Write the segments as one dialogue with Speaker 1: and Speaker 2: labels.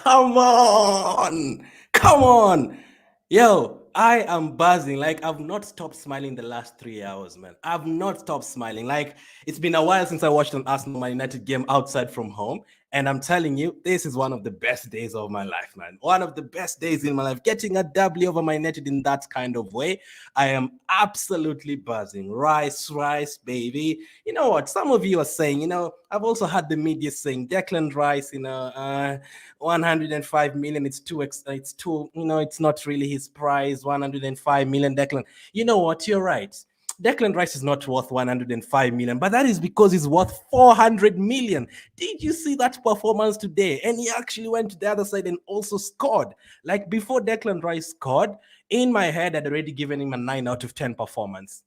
Speaker 1: Come on. Come on. Yo, I am buzzing. Like, I've not stopped smiling the last 3 hours, man. I've not stopped smiling. Like, it's been a while since I watched an Arsenal Man United game outside from home. And I'm telling you, this is one of the best days of my life, man. One of the best days in my life. Getting a W over Man United in that kind of way, I am absolutely buzzing. Rice, baby. You know what? Some of you are saying, I've also had the media saying Declan Rice, 105 million. It's too, it's not really his price. 105 million, Declan. You know what? You're right. Declan Rice is not worth 105 million, but that is because he's worth 400 million. Did you see that performance today? And he actually went to the other side and also scored. Like before Declan Rice scored, in my head, I'd already given him a 9 out of 10 performance.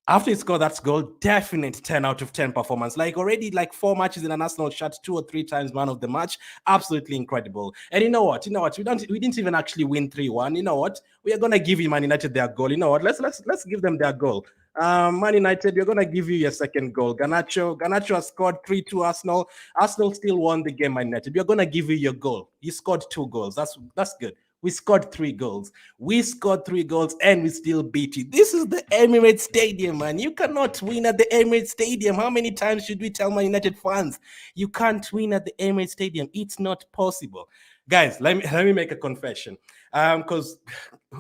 Speaker 1: After he scored that goal, definite 10 out of 10 performance. Like already like 4 matches in an Arsenal shirt, 2 or 3 times man of the match. Absolutely incredible. And you know what? We didn't even actually win 3-1. You know what? We are gonna give Man United their goal. You know what? Let's give them their goal. Man United, we're gonna give you your second goal. Garnacho has scored 3-2 Arsenal. Arsenal still won the game, Man United. We're gonna give you your goal. You scored 2 goals. That's good. We scored 3 goals. We scored 3 goals and we still beat you. This is the Emirates Stadium, man. You cannot win at the Emirates Stadium. How many times should we tell Man United fans? You can't win at the Emirates Stadium. It's not possible. Guys, let me make a confession. Because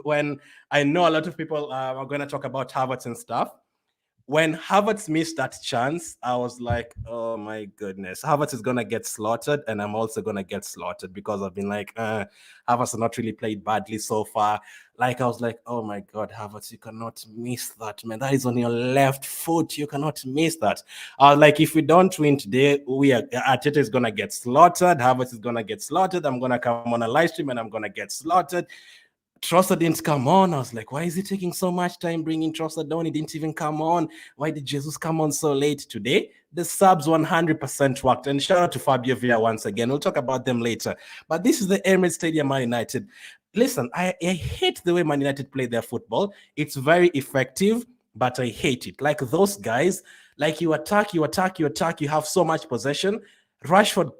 Speaker 1: when I know a lot of people are going to talk about Havertz and stuff, when Havertz missed that chance, I was like, oh my goodness, Havertz is gonna get slaughtered, and I'm also gonna get slaughtered because I've been like, Havertz has not really played badly so far. Like I was like, oh my god, Havertz, you cannot miss that, man. That is on your left foot. You cannot miss that. Like if we don't win today, Arteta is gonna get slaughtered. Havertz is gonna get slaughtered. I'm gonna come on a live stream and I'm gonna get slaughtered. Trossard didn't come on. I was like, why is it taking so much time bringing Trossard down? He didn't even come on. Why did Jesus come on so late today? The subs 100% worked. And shout out to Fabio Villa once again. We'll talk about them later. But this is the Emirates Stadium, Man United. Listen, I hate the way Man United play their football. It's very effective, but I hate it. Like those guys, like you attack, you have so much possession. Rashford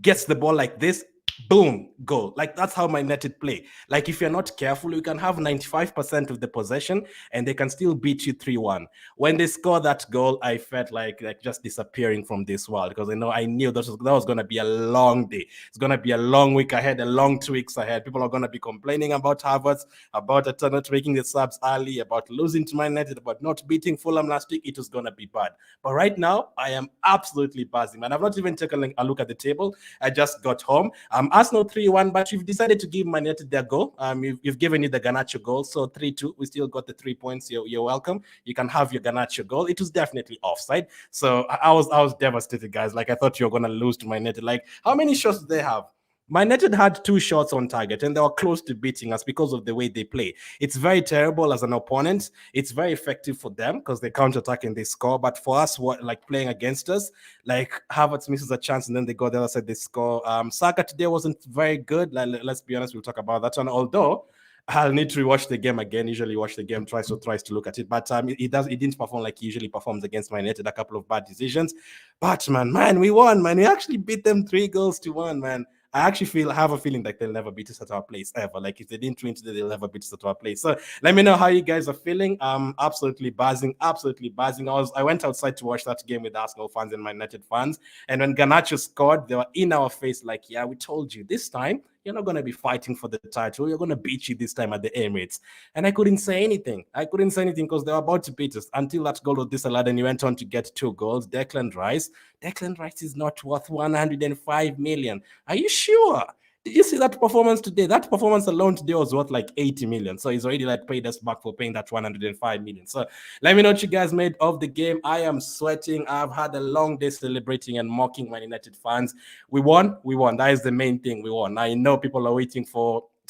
Speaker 1: gets the ball like this, boom, goal. Like that's how Man United play. Like if you're not careful, you can have 95% of the possession and they can still beat you 3-1. When they score that goal, I felt like just disappearing from this world because I knew that was going to be a long day. It's going to be a long week ahead, a long 2 weeks ahead. People are going to be complaining about Havertz, about not making the subs early, about losing to Man United, about not beating Fulham last week. It was going to be bad. But right now, I am absolutely buzzing, man. I've not even taken a look at the table. I just got home. Arsenal 3-1, but you've decided to give Man United their goal. You've given you the Garnacho goal, so 3-2. We still got the 3 points. You're welcome. You can have your Garnacho goal. It was definitely offside. So I was devastated, guys. Like I thought you were gonna lose to Man United. Like how many shots did they have? Man United had 2 shots on target and they were close to beating us because of the way they play. It's very terrible as an opponent. It's very effective for them because they counter-attack and they score. But for us, like playing against us, like Havertz misses a chance and then they go the other side, they score. Saka today wasn't very good. Let's be honest, we'll talk about that one. Although I'll need to rewatch the game again. Usually watch the game twice to look at it. But he didn't perform like he usually performs against Man United. A couple of bad decisions. But man, we won, man. We actually beat them 3-1, man. I actually have a feeling like they'll never beat us at our place ever. Like if they didn't win today, they'll never beat us at our place. So let me know how you guys are feeling. Absolutely buzzing. I went outside to watch that game with Arsenal fans and Man United fans. And when Garnacho scored, they were in our face like, yeah, we told you this time you're not going to be fighting for the title. You're going to beat you this time at the Emirates. And I couldn't say anything. Because they were about to beat us until that goal was disallowed and he went on to get 2 goals. Declan Rice is not worth 105 million. Are you sure? Did you see that performance today? That performance alone today was worth like 80 million. So he's already like paid us back for paying that 105 million. So let me know what you guys made of the game. I am sweating. I've had a long day celebrating and mocking Man United fans. We won. That is the main thing. We won. I know people are waiting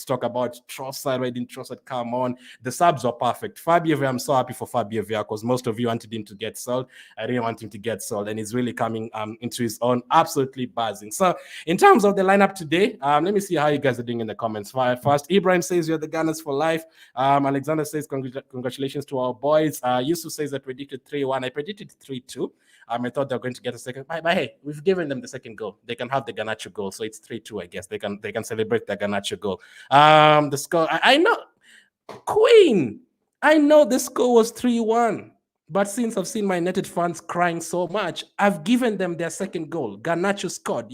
Speaker 1: to talk about Trossard. Why didn't Trossard come on? The subs were perfect. Fabio Villa, I'm so happy for Fabio Villa because most of you wanted him to get sold. I didn't want him to get sold, and he's really coming into his own, absolutely buzzing. So in terms of the lineup today, let me see how you guys are doing in the comments. First, Ibrahim says you're the Gunners for life. Alexander says congratulations to our boys. Yusuf says I predicted 3-1. I predicted 3-2. I thought they were going to get a second. But hey, we've given them the second goal. They can have the Garnacho goal, so it's 3-2. I guess they can celebrate the Garnacho goal. The score, I know, Queen. I know the score was 3-1, but since I've seen my United fans crying so much, I've given them their second goal. Garnacho scored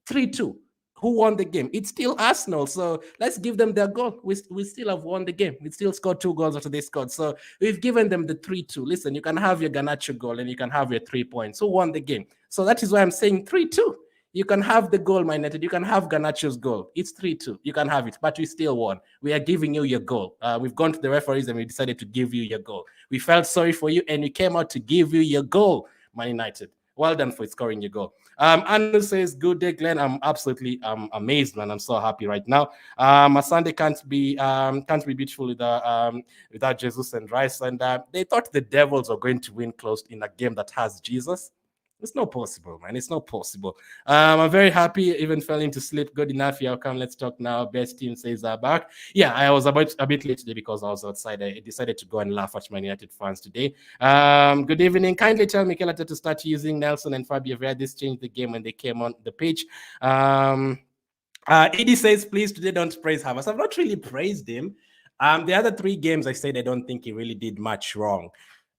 Speaker 1: 3-2. Who won the game? It's still Arsenal. So let's give them their goal. We still have won the game. We still scored 2 goals after they scored. So we've given them the 3-2. Listen, you can have your Garnacho goal and you can have your 3 points. Who won the game? So that is why I'm saying 3-2. You can have the goal, my United. You can have Garnacho's goal. It's 3-2. You can have it, but we still won. We are giving you your goal. We've gone to the referees and we decided to give you your goal. We felt sorry for you and we came out to give you your goal, Man United. Well done for scoring your goal. Anu says, good day, Glenn. I'm absolutely amazed, man. I'm so happy right now. Masande can't be beautiful without Jesus and Rice. And they thought the Devils were going to win close in a game that has Jesus. It's not possible, man. It's not possible. I'm very happy. Even fell into sleep. Good enough. Yeah, come. Let's talk now. Best team says back. Yeah, I was a bit late today because I was outside. I decided to go and laugh at Man United fans today. Good evening. Kindly tell Mikel Arteta to start using Nelson and Fabio Villa. This changed the game when they came on the pitch. Edie says, please today don't praise Havertz. I've not really praised him. The other 3 games I said I don't think he really did much wrong.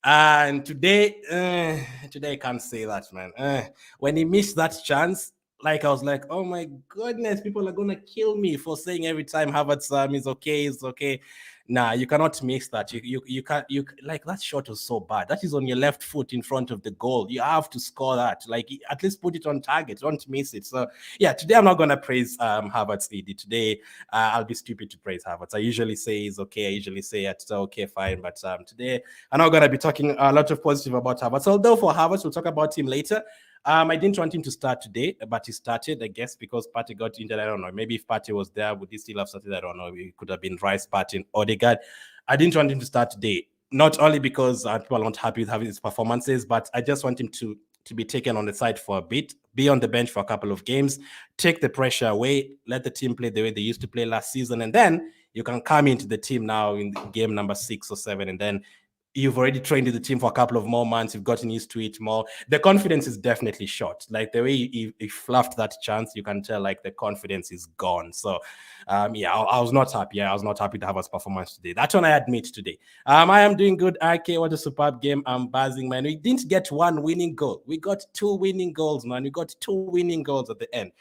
Speaker 1: And today I can't say that, man. When he missed that chance, like I was like, oh my goodness, people are gonna kill me for saying every time Havertz is okay, it's okay. Nah, you cannot miss that. You can't. Like that shot was so bad. That is on your left foot in front of the goal. You have to score that. Like at least put it on target. Don't miss it. So yeah, today I'm not gonna praise Havertz. Today I'll be stupid to praise Havertz. I usually say he's okay. I usually say it's okay, fine. But today I'm not gonna be talking a lot of positive about Havertz. Although for Havertz, we'll talk about him later. I didn't want him to start today, but he started, I guess, because Partey got injured. I don't know. Maybe if Partey was there, would he still have started? I don't know. It could have been Rice, Partey, and Odegaard. I didn't want him to start today, not only because people are not happy with having his performances, but I just want him to be taken on the side for a bit, be on the bench for a couple of games, take the pressure away, let the team play the way they used to play last season, and then you can come into the team now in game number 6 or 7, and then you've already trained the team for a couple of more months. You've gotten used to it more. The confidence is definitely shot. Like the way he fluffed that chance, you can tell like the confidence is gone. So, yeah, I was not happy. I was not happy to have his performance today. That one I admit today. I am doing good. IK, what a superb game. I'm buzzing, man. We didn't get 1 winning goal. We got 2 winning goals, man. We got 2 winning goals at the end.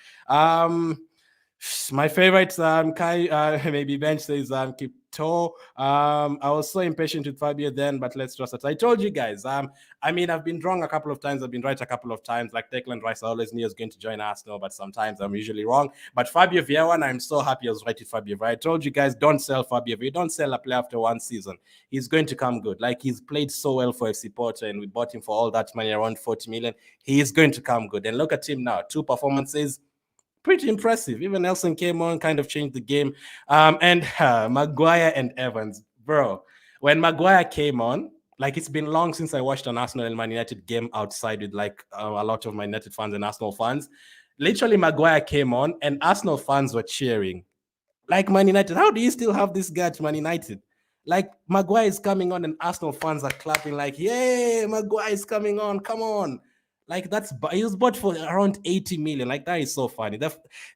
Speaker 1: My favorite, Kai, maybe Bench says, keep toe. I was so impatient with Fabio then, but let's trust it. I told you guys, I mean, I've been wrong a couple of times. I've been right a couple of times. Like Declan Rice, I always knew he was going to join Arsenal, but sometimes I'm usually wrong. But Fabio Vieira, I'm so happy I was right with Fabio Vieira. I told you guys, don't sell Fabio Vieira. Don't sell a player after 1 season. He's going to come good. Like he's played so well for FC Porto, and we bought him for all that money, around 40 million. He is going to come good. And look at him now. 2 performances. Pretty impressive. Even Nelson came on, kind of changed the game. And Maguire and Evans, bro. When Maguire came on, like it's been long since I watched an Arsenal and Man United game outside with like a lot of Man United fans and Arsenal fans. Literally, Maguire came on and Arsenal fans were cheering. Like Man United, how do you still have this guy to Man United? Like Maguire is coming on and Arsenal fans are clapping like, yay, Maguire is coming on, come on. Like he was bought for around 80 million. Like that is so funny.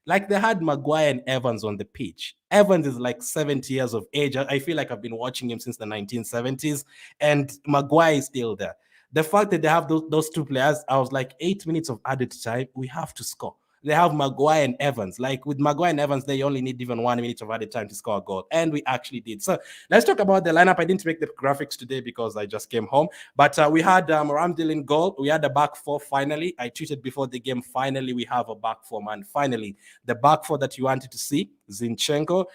Speaker 1: Like they had Maguire and Evans on the pitch. Evans is like 70 years of age. I feel like I've been watching him since the 1970s, and Maguire is still there. The fact that they have those 2 players, I was like 8 minutes of added time. We have to score. They have Maguire and Evans. Like with Maguire and Evans, they only need even 1 minute of added time to score a goal. And we actually did. So let's talk about the lineup. I didn't make the graphics today because I just came home. But we had Ramsdale in goal. We had a back 4 finally. I tweeted before the game, finally we have a back 4, man. Finally, the back 4 that you wanted to see, Zinchenko.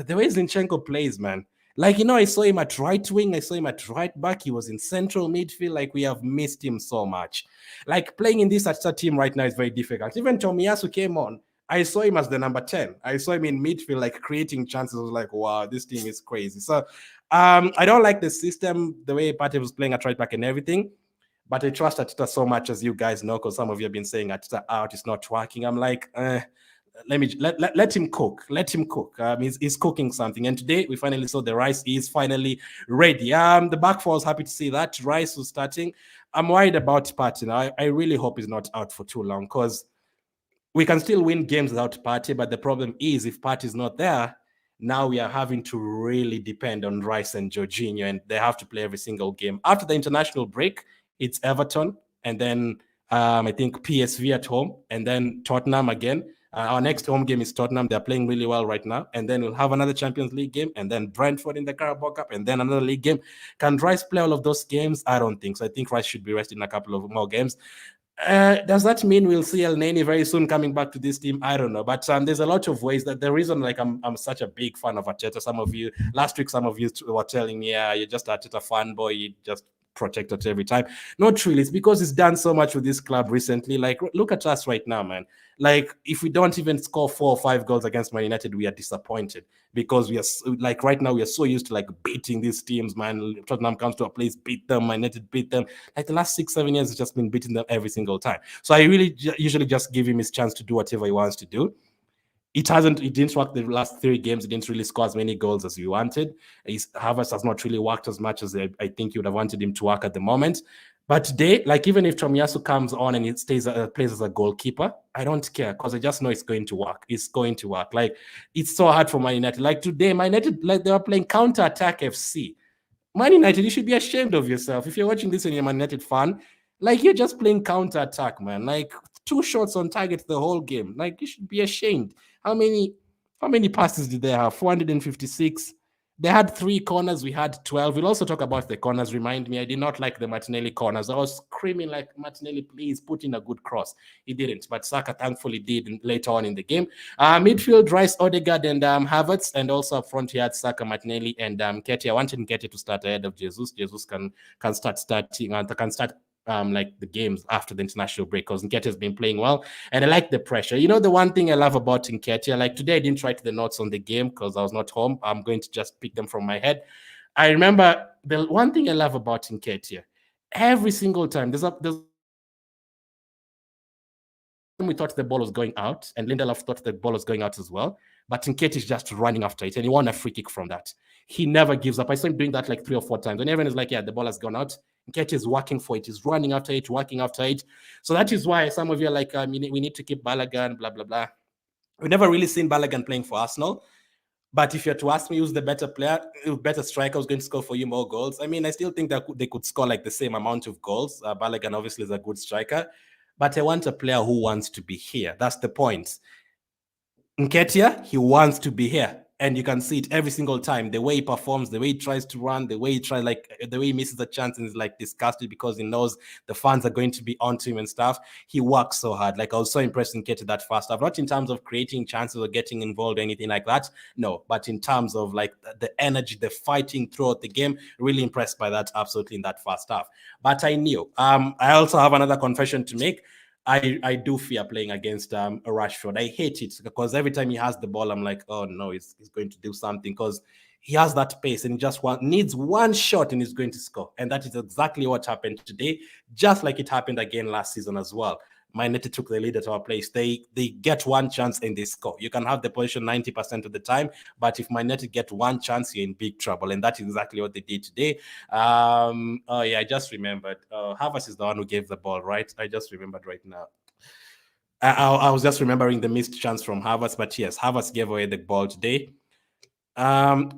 Speaker 1: The way Zinchenko plays, man. Like, you know, I saw him at right wing. I saw him at right back. He was in central midfield. Like, we have missed him so much. Like, playing in this Arteta team right now is very difficult. Even Tomiyasu came on. I saw him as the number 10. I saw him in midfield, like creating chances. I was like, wow, this team is crazy. So I don't like the system, the way Partey was playing at right back and everything. But I trust Arteta so much, as you guys know, because some of you have been saying Arteta out, it's not working. I'm like, let him cook. Let him cook. He's cooking something. And today we finally saw the Rice is finally ready. The back four was happy to see that Rice was starting. I'm worried about Partey now. I really hope he's not out for too long, because we can still win games without Partey. But the problem is, if Partey is not there, now we are having to really depend on Rice and Jorginho, and they have to play every single game. After the international break, it's Everton, and then I think PSV at home, and then Tottenham again. Our next home game is Tottenham. They're playing really well right now. And then we'll have another Champions League game, and then Brentford in the Carabao Cup, and then another league game. Can Rice play all of those games? I don't think so. I think Rice should be rested in a couple of more games. Does that mean we'll see Elneny very soon coming back to this team? I don't know, but there's a lot of ways. That the reason, like, I'm such a big fan of Arteta. Some of you last week, some of you were telling me, yeah, you're just Arteta fanboy. You just protect it every time. Not really. It's because he's done so much with this club recently. Like, look at us right now, man. Like, if we don't even score 4 or 5 goals against Man United, we are disappointed, because we are like, right now we are so used to like beating these teams, man. Tottenham comes to a place, beat them. Man United beat them. Like the last 6-7 years, it's just been beating them every single time. So I really usually just give him his chance to do whatever he wants to do. It didn't work the last 3 games. It didn't really score as many goals as we wanted. Havertz has not really worked as much as I think you would have wanted him to work at the moment. But today, like, even if Tomiyasu comes on and he plays as a goalkeeper, I don't care, because I just know it's going to work. It's going to work. Like, it's so hard for Man United. Like today, Man United, like, they were playing counter-attack FC. Man United, you should be ashamed of yourself. If you're watching this and you're a Man United fan, like, you're just playing counter-attack, man. Like, 2 shots on target the whole game. Like, you should be ashamed. How many passes did they have? 456. They had 3 corners. We had 12. We'll also talk about the corners. Remind me, I did not like the Martinelli corners. I was screaming like, Martinelli, please put in a good cross. He didn't, but Saka thankfully did later on in the game. Midfield, Rice, Odegaard, and Havertz, and also up front he had Saka, Martinelli, and Nketiah. I wanted Nketiah to start ahead of Jesus. Jesus can start like the games after the international break, because Nketiah has been playing well, and I like the pressure. You know, the one thing I love about Nketiah, like today I didn't write the notes on the game because I was not home. I'm going to just pick them from my head. I remember the one thing I love about Nketiah, every single time there's we thought the ball was going out, and Lindelof thought the ball was going out as well, but Nketiah is just running after it, and he won a free kick from that. He never gives up. I saw him doing that like 3 or 4 times. When everyone is like, yeah, the ball has gone out, Nketiah is working for it. He's running after it, working after it. So that is why some of you are like, we need to keep Balogun, blah, blah, blah. We've never really seen Balogun playing for Arsenal. But if you're to ask me who's the better player, better striker who's going to score for you more goals, I mean, I still think that they could score like the same amount of goals. Balogun obviously is a good striker, but I want a player who wants to be here. That's the point. Nketiah, he wants to be here. And you can see it every single time. The way he performs, the way he tries to run, the way he misses a chance and is like disgusted because he knows the fans are going to be onto him and stuff. He works so hard. Like, I was so impressed in Nketiah that first half. Not in terms of creating chances or getting involved or anything like that. No, but in terms of like the energy, the fighting throughout the game. Really impressed by that, absolutely, in that first half. But I knew. I also have another confession to make. I do fear playing against a Rashford. I hate it because every time he has the ball, I'm like, oh no, he's going to do something, because he has that pace and he just needs one shot and he's going to score. And that is exactly what happened today, just like it happened again last season as well. Man United took the lead at our place. They get one chance and they score. You can have the position 90% of the time, but if Man United get one chance, you're in big trouble. And that's exactly what they did today. Oh yeah, I just remembered. Havertz is the one who gave the ball, right? I just remembered right now. I was just remembering the missed chance from Havertz, but yes, Havertz gave away the ball today.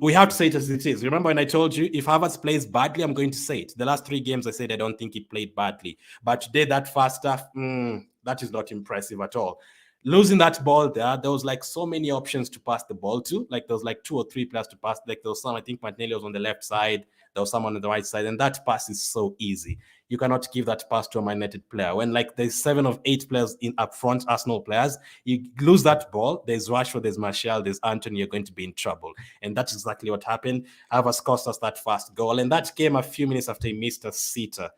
Speaker 1: We have to say it as it is. Remember when I told you if Havertz plays badly, I'm going to say it. The last 3 games I said I don't think he played badly, but today that first half, that is not impressive at all. Losing that ball there was like so many options to pass the ball to. Like there was like 2 or 3 players to pass. Like there was some, I think Martinelli was on the left side, there was someone on the right side, and that pass is so easy. You cannot give that pass to a Man United player. When like there's 7 of 8 players in up front, Arsenal players, you lose that ball, there's Rashford, there's Martial, there's Antony, you're going to be in trouble. And that's exactly what happened. Havertz cost us that first goal, and that came a few minutes after he missed a sitter.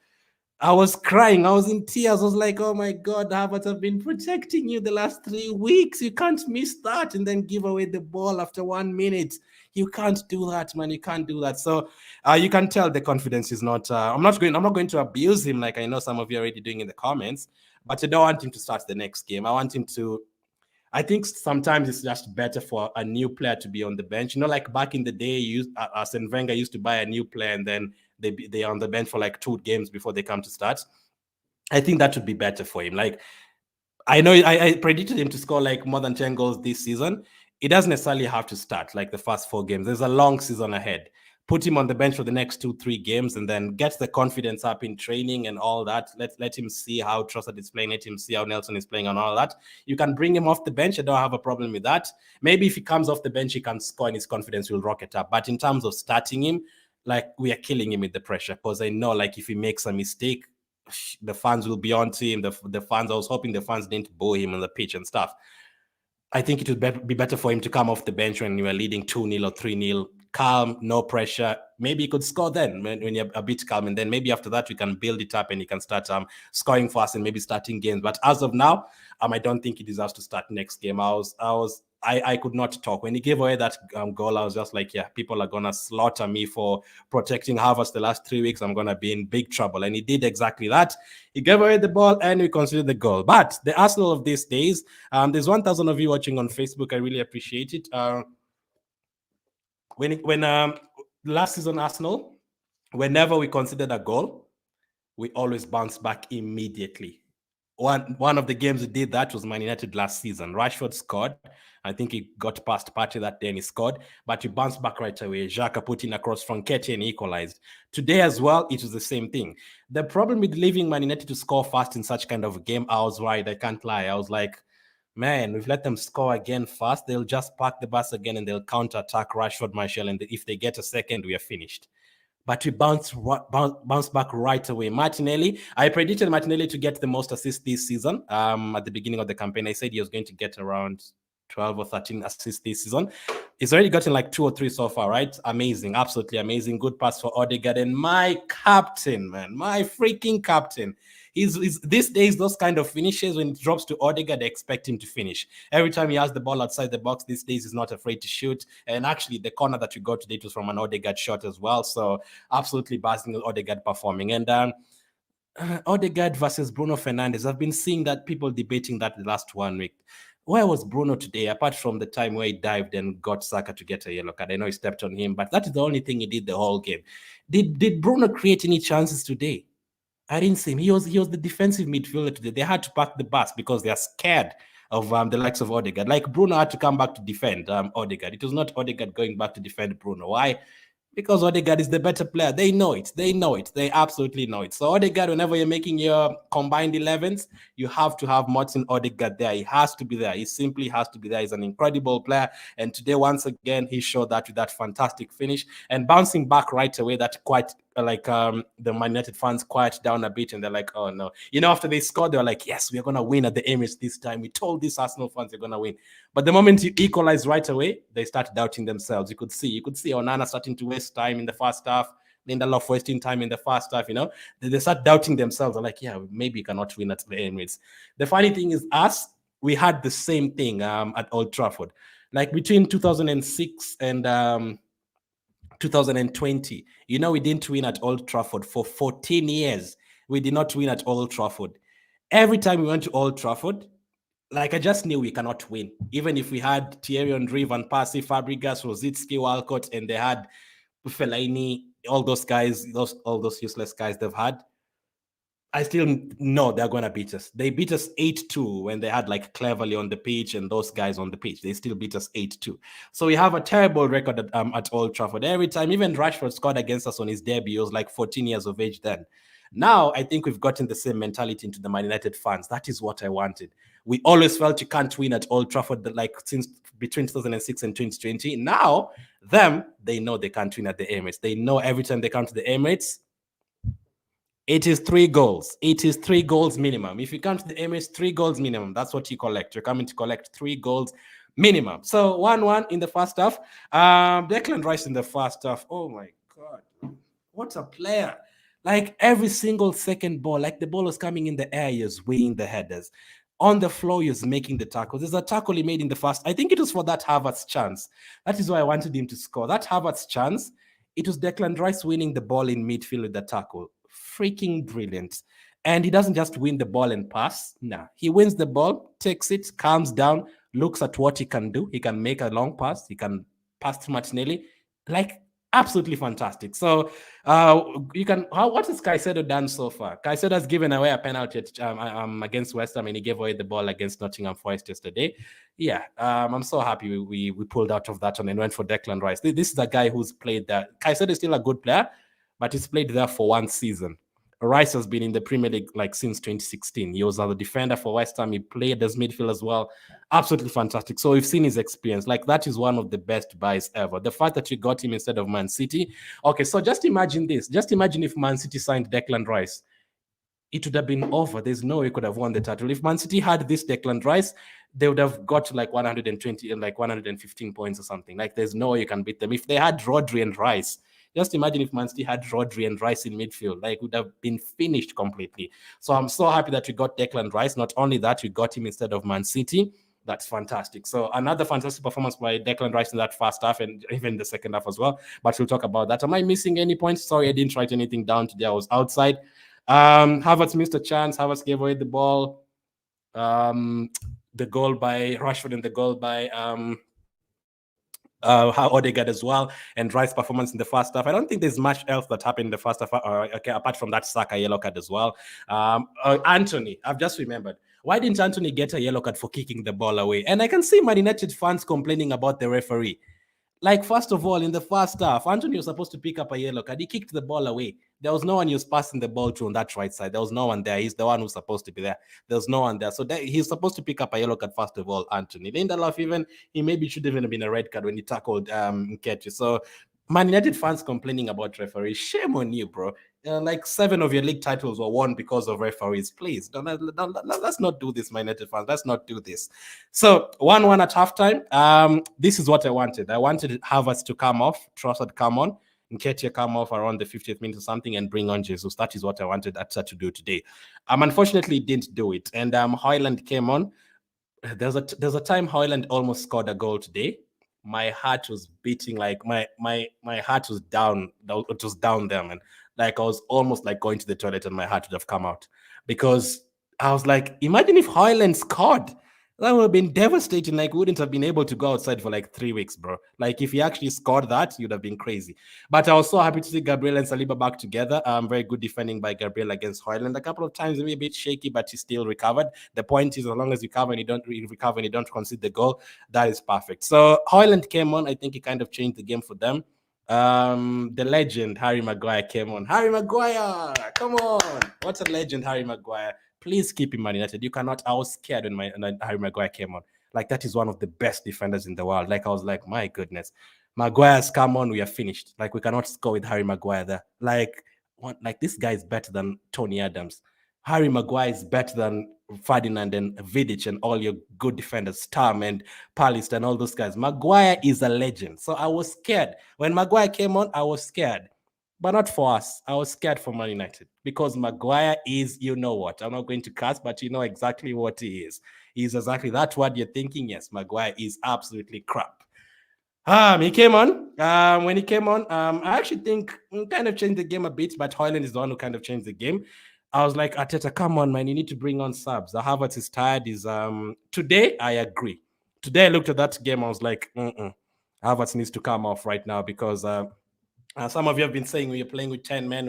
Speaker 1: I was crying. I was in tears. I was like, oh my God, Havertz, I've been protecting you the last 3 weeks. You can't miss that and then give away the ball after 1 minute. You can't do that, man. You can't do that. So you can tell the confidence is not. I'm not going to abuse him like I know some of you are already doing in the comments. But I don't want him to start the next game. I want him to. I think sometimes it's just better for a new player to be on the bench. You know, like back in the day, Arsene Wenger used to buy a new player and then they are on the bench for like 2 games before they come to start. I think that would be better for him. Like, I know I predicted him to score like more than 10 goals this season. It doesn't necessarily have to start like the first 4 games. There's a long season ahead. Put him on the bench for the next 2-3 games and then get the confidence up in training and all that. Let him see how Trossard is playing. Let him see how Nelson is playing and all that. You can bring him off the bench. I don't have a problem with that. Maybe if he comes off the bench, he can score and his confidence will rocket up. But in terms of starting him, like we are killing him with the pressure because I know like if he makes a mistake, the fans will be on to him. The fans, I was hoping the fans didn't boo him on the pitch and stuff. I think it would be better for him to come off the bench when you are leading 2-0 or 3-0, calm, no pressure. Maybe he could score then when you're a bit calm. And then maybe after that, we can build it up and he can start scoring fast and maybe starting games. But as of now, I don't think he deserves to start next game. I could not talk. When he gave away that goal, I was just like, yeah, people are going to slaughter me for protecting Havertz the last 3 weeks. I'm going to be in big trouble. And he did exactly that. He gave away the ball and we considered the goal. But the Arsenal of these days, there's 1,000 of you watching on Facebook. I really appreciate it. When last season Arsenal, whenever we considered a goal, we always bounced back immediately. One of the games we did that was Man United last season. Rashford scored. I think he got past Partey that day and he scored, but he bounced back right away. Xhaka put in across from Nketiah and equalized. Today as well, it was the same thing. The problem with leaving Man United to score fast in such kind of a game, I was right. I can't lie. I was like, man, we've let them score again fast. They'll just park the bus again and they'll counter-attack Rashford, Martial, and if they get a second, we are finished. But we bounce back right away. Martinelli, I predicted Martinelli to get the most assists this season. At the beginning of the campaign, I said he was going to get around 12 or 13 assists this season. He's already gotten like 2 or 3 so far, right? Amazing, absolutely amazing. Good pass for Odegaard. And my captain, man, my freaking captain. He's these days, those kind of finishes, when it drops to Odegaard, they expect him to finish. Every time he has the ball outside the box, these days he's not afraid to shoot. And actually, the corner that we got today was from an Odegaard shot as well. So absolutely buzzing with Odegaard performing. And Odegaard versus Bruno Fernandes, I've been seeing that people debating that the last 1 week. Where was Bruno today, apart from the time where he dived and got Saka to get a yellow card? I know he stepped on him, but that is the only thing he did the whole game. Did Bruno create any chances today? I didn't see him. He was the defensive midfielder today. They had to park the bus because they are scared of the likes of Odegaard. Like Bruno had to come back to defend Odegaard. It was not Odegaard going back to defend Bruno. Why? Because Odegaard is the better player. They know it. They absolutely know it. So Odegaard, whenever you're making your combined 11s, you have to have Martin Odegaard there. He has to be there. He simply has to be there. He's an incredible player. And today, once again, he showed that with that fantastic finish and bouncing back right away. That quite the Man United fans quiet down a bit and they're like, oh no. You know, after they scored, they were like, yes, we're going to win at the Emirates this time. We told these Arsenal fans they're going to win. But the moment you equalize right away, they start doubting themselves. You could see Onana starting to waste time in the first half. Lindelof wasting time in the first half, you know. They start doubting themselves. They're like, yeah, maybe you cannot win at the Emirates. The funny thing is us, we had the same thing at Old Trafford. Like between 2006 and 2020, you know, we didn't win at Old Trafford for 14 years. We did not win at Old Trafford. Every time we went to Old Trafford, like I just knew we cannot win. Even if we had Thierry Henry, Van Persie, Fabregas, Rosicky, Walcott, and they had Fellaini, all those guys, all those useless guys they've had, I still know they're going to beat us. They beat us 8-2 when they had like Cleverly on the pitch and those guys on the pitch. They still beat us 8-2. So we have a terrible record at Old Trafford. Every time, even Rashford scored against us on his debut. He was like 14 years of age then. Now, I think we've gotten the same mentality into the Man United fans. That is what I wanted. We always felt you can't win at Old Trafford, like since between 2006 and 2020. Now, they know they can't win at the Emirates. They know every time they come to the Emirates, it is 3 goals. It is 3 goals minimum. If you come to the Emirates, 3 goals minimum. That's what you collect. You're coming to collect 3 goals minimum. So 1-1 in the first half. Declan Rice in the first half. Oh my God. What a player. Like every single second ball, like the ball was coming in the air, he was winning the headers. On the floor, he was making the tackles. There's a tackle he made in the first. I think it was for that Havertz chance. That is why I wanted him to score. That Havertz chance, it was Declan Rice winning the ball in midfield with the tackle. Freaking brilliant. And he doesn't just win the ball and pass. Nah, he wins the ball, takes it, calms down, looks at what he can do. He can make a long pass. He can pass to Martinelli. Like, absolutely fantastic. So you can. What has Caicedo done so far? Caicedo has given away a penalty against West Ham, and he gave away the ball against Nottingham Forest yesterday. Yeah, I'm so happy we pulled out of that one and went for Declan Rice. This is a guy who's played there. Caicedo is still a good player, but he's played there for one season. Rice has been in the Premier League like since 2016. He was a defender for West Ham. He played as midfield as well. Absolutely fantastic. So we've seen his experience. Like that is one of the best buys ever. The fact that you got him instead of Man City. Okay, so just imagine this. Just imagine if Man City signed Declan Rice. It would have been over. There's no way he could have won the title. If Man City had this Declan Rice, they would have got to like 120 and like 115 points or something. Like there's no way you can beat them. If they had Rodri and Rice, just imagine if Man City had Rodri and Rice in midfield, like would have been finished completely. So I'm so happy that we got Declan Rice. Not only that, we got him instead of Man City. That's fantastic. So another fantastic performance by Declan Rice in that first half and even the second half as well. But we'll talk about that. Am I missing any points? Sorry, I didn't write anything down today. I was outside. Havertz missed a chance. Havertz gave away the ball. The goal by Rashford and the goal by Odegaard as well, and Rice's performance in the first half. I don't think there's much else that happened in the first half, okay, apart from that Saka yellow card as well. Anthony, I've just remembered. Why didn't Anthony get a yellow card for kicking the ball away? And I can see Man United fans complaining about the referee. Like, first of all, in the first half, Anthony was supposed to pick up a yellow card. He kicked the ball away. There was no one he was passing the ball to on that right side. There was no one there. He's the one who's supposed to be there. There was no one there. So he's supposed to pick up a yellow card, first of all, Anthony. Lindelof, even, he maybe should have even been a red card when he tackled Nketiah. So Man United fans complaining about referees. Shame on you, bro. Like 7 of your league titles were won because of referees. Please, let's not do this, Man United fans. Let's not do this. So 1-1 at halftime. This is what I wanted. I wanted Havertz to come off, Trossard come on, Nketiah come off around the 50th minute or something and bring on Jesus. That is what I wanted Atsa to do today. Unfortunately, didn't do it. And Højlund came on. There's a time Højlund almost scored a goal today. My heart was beating, like my heart was down. It was down there, man. Like I was almost like going to the toilet and my heart would have come out because I was like, imagine if Højlund scored. That would have been devastating. Like, we wouldn't have been able to go outside for like 3 weeks, bro. Like, if he actually scored that, you'd have been crazy. But I was so happy to see Gabriel and Saliba back together. Very good defending by Gabriel against Højlund. A couple of times, maybe a bit shaky, but he still recovered. The point is, as long as you recover and you don't concede the goal, that is perfect. So Højlund came on. I think he kind of changed the game for them. The legend Harry Maguire came on. Harry Maguire, come on! What a legend, Harry Maguire. Please keep him Man United. You cannot. I was scared when Harry Maguire came on. Like, that is one of the best defenders in the world. Like, I was like, my goodness, Maguire's come on. We are finished. Like, we cannot score with Harry Maguire there. Like this guy is better than Tony Adams. Harry Maguire is better than Ferdinand and Vidic and all your good defenders, Stam and Palist and all those guys. Maguire is a legend. So I was scared. When Maguire came on, I was scared. But not for us. I was scared for Man United because Maguire is, you know what? I'm not going to curse, but you know exactly what he is. He's exactly that word you're thinking. Yes, Maguire is absolutely crap. He came on. When he came on, I actually think kind of changed the game a bit, but Højlund is the one who kind of changed the game. I was like, Arteta, come on, man, you need to bring on subs. The Havertz is tired. Today, I agree. Today, I looked at that game. I was like, Havertz needs to come off right now because some of you have been saying when you're playing with 10 men,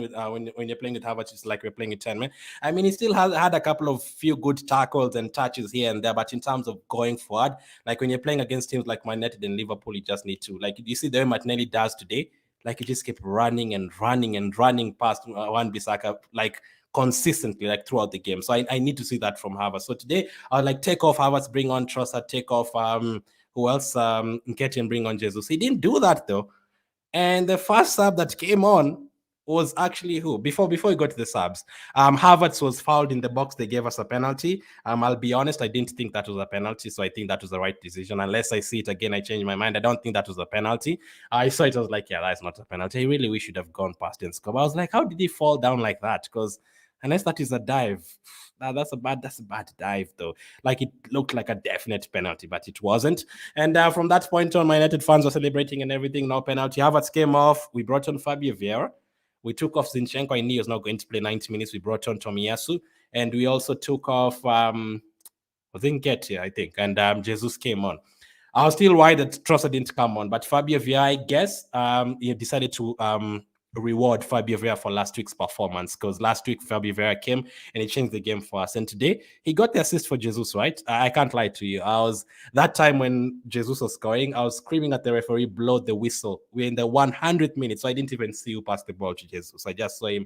Speaker 1: when you're playing with Havertz, it's like we're playing with 10 men. I mean, he still had a couple of few good tackles and touches here and there, but in terms of going forward, like when you're playing against teams like Man United and Liverpool, you just need to, like, you see the way Martinelli does today, like, you just keep running and running and running past Wan-Bissaka, like, consistently, like, throughout the game. So I need to see that from Havertz. So today, I'll like take off Havertz, bring on Trossard, take off who else? Nketiah, and bring on Jesus. He didn't do that though. And the first sub that came on, was actually who before we got to the subs. Havertz was fouled in the box. They gave us a penalty. I'll be honest, I didn't think that was a penalty, so I think that was the right decision. Unless I see it again, I change my mind. I don't think that was a penalty. I saw it, I was like, yeah, that's not a penalty. I really wish should have gone past and scored. I was like, how did he fall down like that? Because unless that is a dive, that's a bad dive though. Like it looked like a definite penalty, but it wasn't. And from that point on, my United fans were celebrating and everything. No penalty. Havertz came off. We brought on Fabio Vieira. We took off Zinchenko. I knew he was not going to play 90 minutes. We brought on Tomiyasu. And we also took off, I think, Nketiah, I think. And Jesus came on. I was still worried that Trossard didn't come on, but Fabio Vieira, I guess, he decided to reward Fabio Vieira for last week's performance, because last week Fabio Vieira came and he changed the game for us. And today he got the assist for Jesus, right? I can't lie to you. I was that time when Jesus was scoring, I was screaming at the referee, blow the whistle. We're in the 100th minute, so I didn't even see who passed the ball to Jesus. I just saw him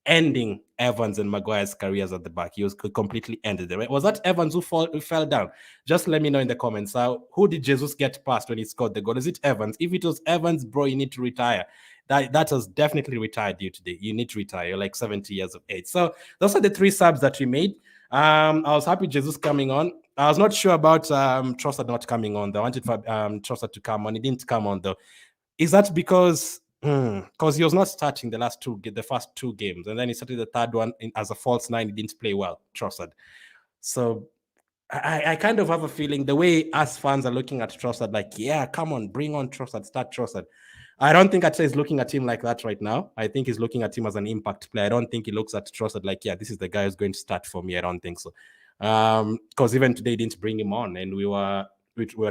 Speaker 1: ending Evans and Maguire's careers at the back. He was completely ended it. Was that Evans who fell down? Just let me know in the comments. Who did Jesus get past when he scored the goal? Is it Evans? If it was Evans, bro, you need to retire. That has definitely retired you today. You need to retire. You're like 70 years of age. So those are the three subs that we made. I was happy Jesus coming on. I was not sure about Trossard not coming on. I wanted for Trossard to come on. He didn't come on though. Is that because he was not starting the first two games, and then he started the third one as a false nine? He didn't play well, Trossard. So I kind of have a feeling the way us fans are looking at Trossard, like, yeah, come on, bring on Trossard, start Trossard. I don't think Arteta is looking at him like that right now. I think he's looking at him as an impact player. I don't think he looks at Trossard like, yeah, this is the guy who's going to start for me. I don't think so. Because even today, he didn't bring him on, and we were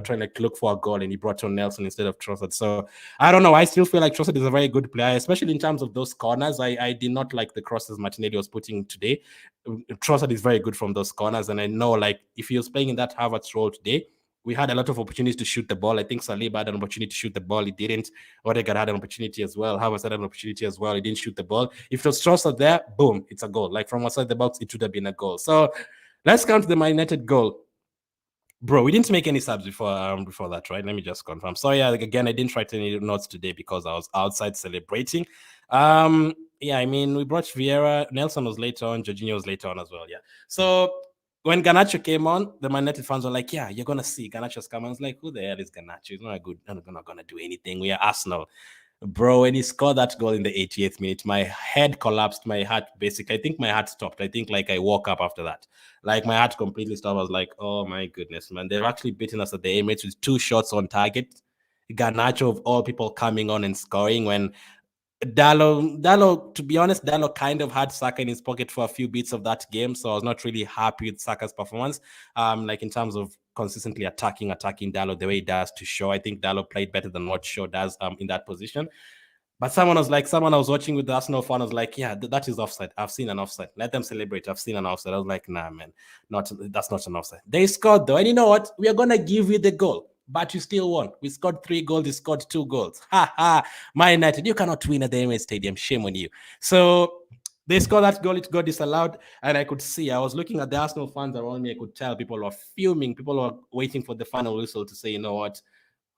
Speaker 1: trying to look for a goal, and he brought on Nelson instead of Trossard. So I don't know. I still feel like Trossard is a very good player, especially in terms of those corners. I did not like the crosses Martinelli was putting today. Trossard is very good from those corners, and I know, like, if he was playing in that Havertz role today, we had a lot of opportunities to shoot the ball. I think Saliba had an opportunity to shoot the ball. He didn't. Odegaard had an opportunity as well. Havertz had an opportunity as well. He didn't shoot the ball. If it was Trossard there, boom, it's a goal. Like from outside the box, it would have been a goal. So let's count the Man United goal. Bro, we didn't make any subs before that, right? Let me just confirm. Sorry, again, I didn't write any notes today because I was outside celebrating. Yeah, I mean, we brought Vieira. Nelson was later on. Jorginho was later on as well, yeah. So when Garnacho came on, the Man United fans were like, yeah, you're going to see Garnacho's coming. I was like, who the hell is Garnacho? He's not going to do anything. We are Arsenal. Bro, when he scored that goal in the 88th minute, my head collapsed. My heart, basically, I think my heart stopped. I think like I woke up after that. Like my heart completely stopped. I was like, oh my goodness, man. They're actually beating us at the Emirates with 2 shots on target. Garnacho of all people coming on and scoring when Dalot, to be honest, Dalot kind of had Saka in his pocket for a few bits of that game, so I was not really happy with Saka's performance. Like in terms of consistently attacking Dalot the way he does to Shaw. I think Dalot played better than what Shaw does in that position. But someone I was watching with the Arsenal fan was like, yeah, that is offside. I've seen an offside. Let them celebrate. I've seen an offside. I was like, nah, man, that's not an offside. They scored though. And you know what? We are going to give you the goal. But you still won. We scored 3 goals. You scored 2 goals. Ha ha. Man United, you cannot win at the Emirates Stadium. Shame on you. So they scored that goal. It got disallowed. And I could see, I was looking at the Arsenal fans around me. I could tell people were fuming. People were waiting for the final whistle to say, you know what?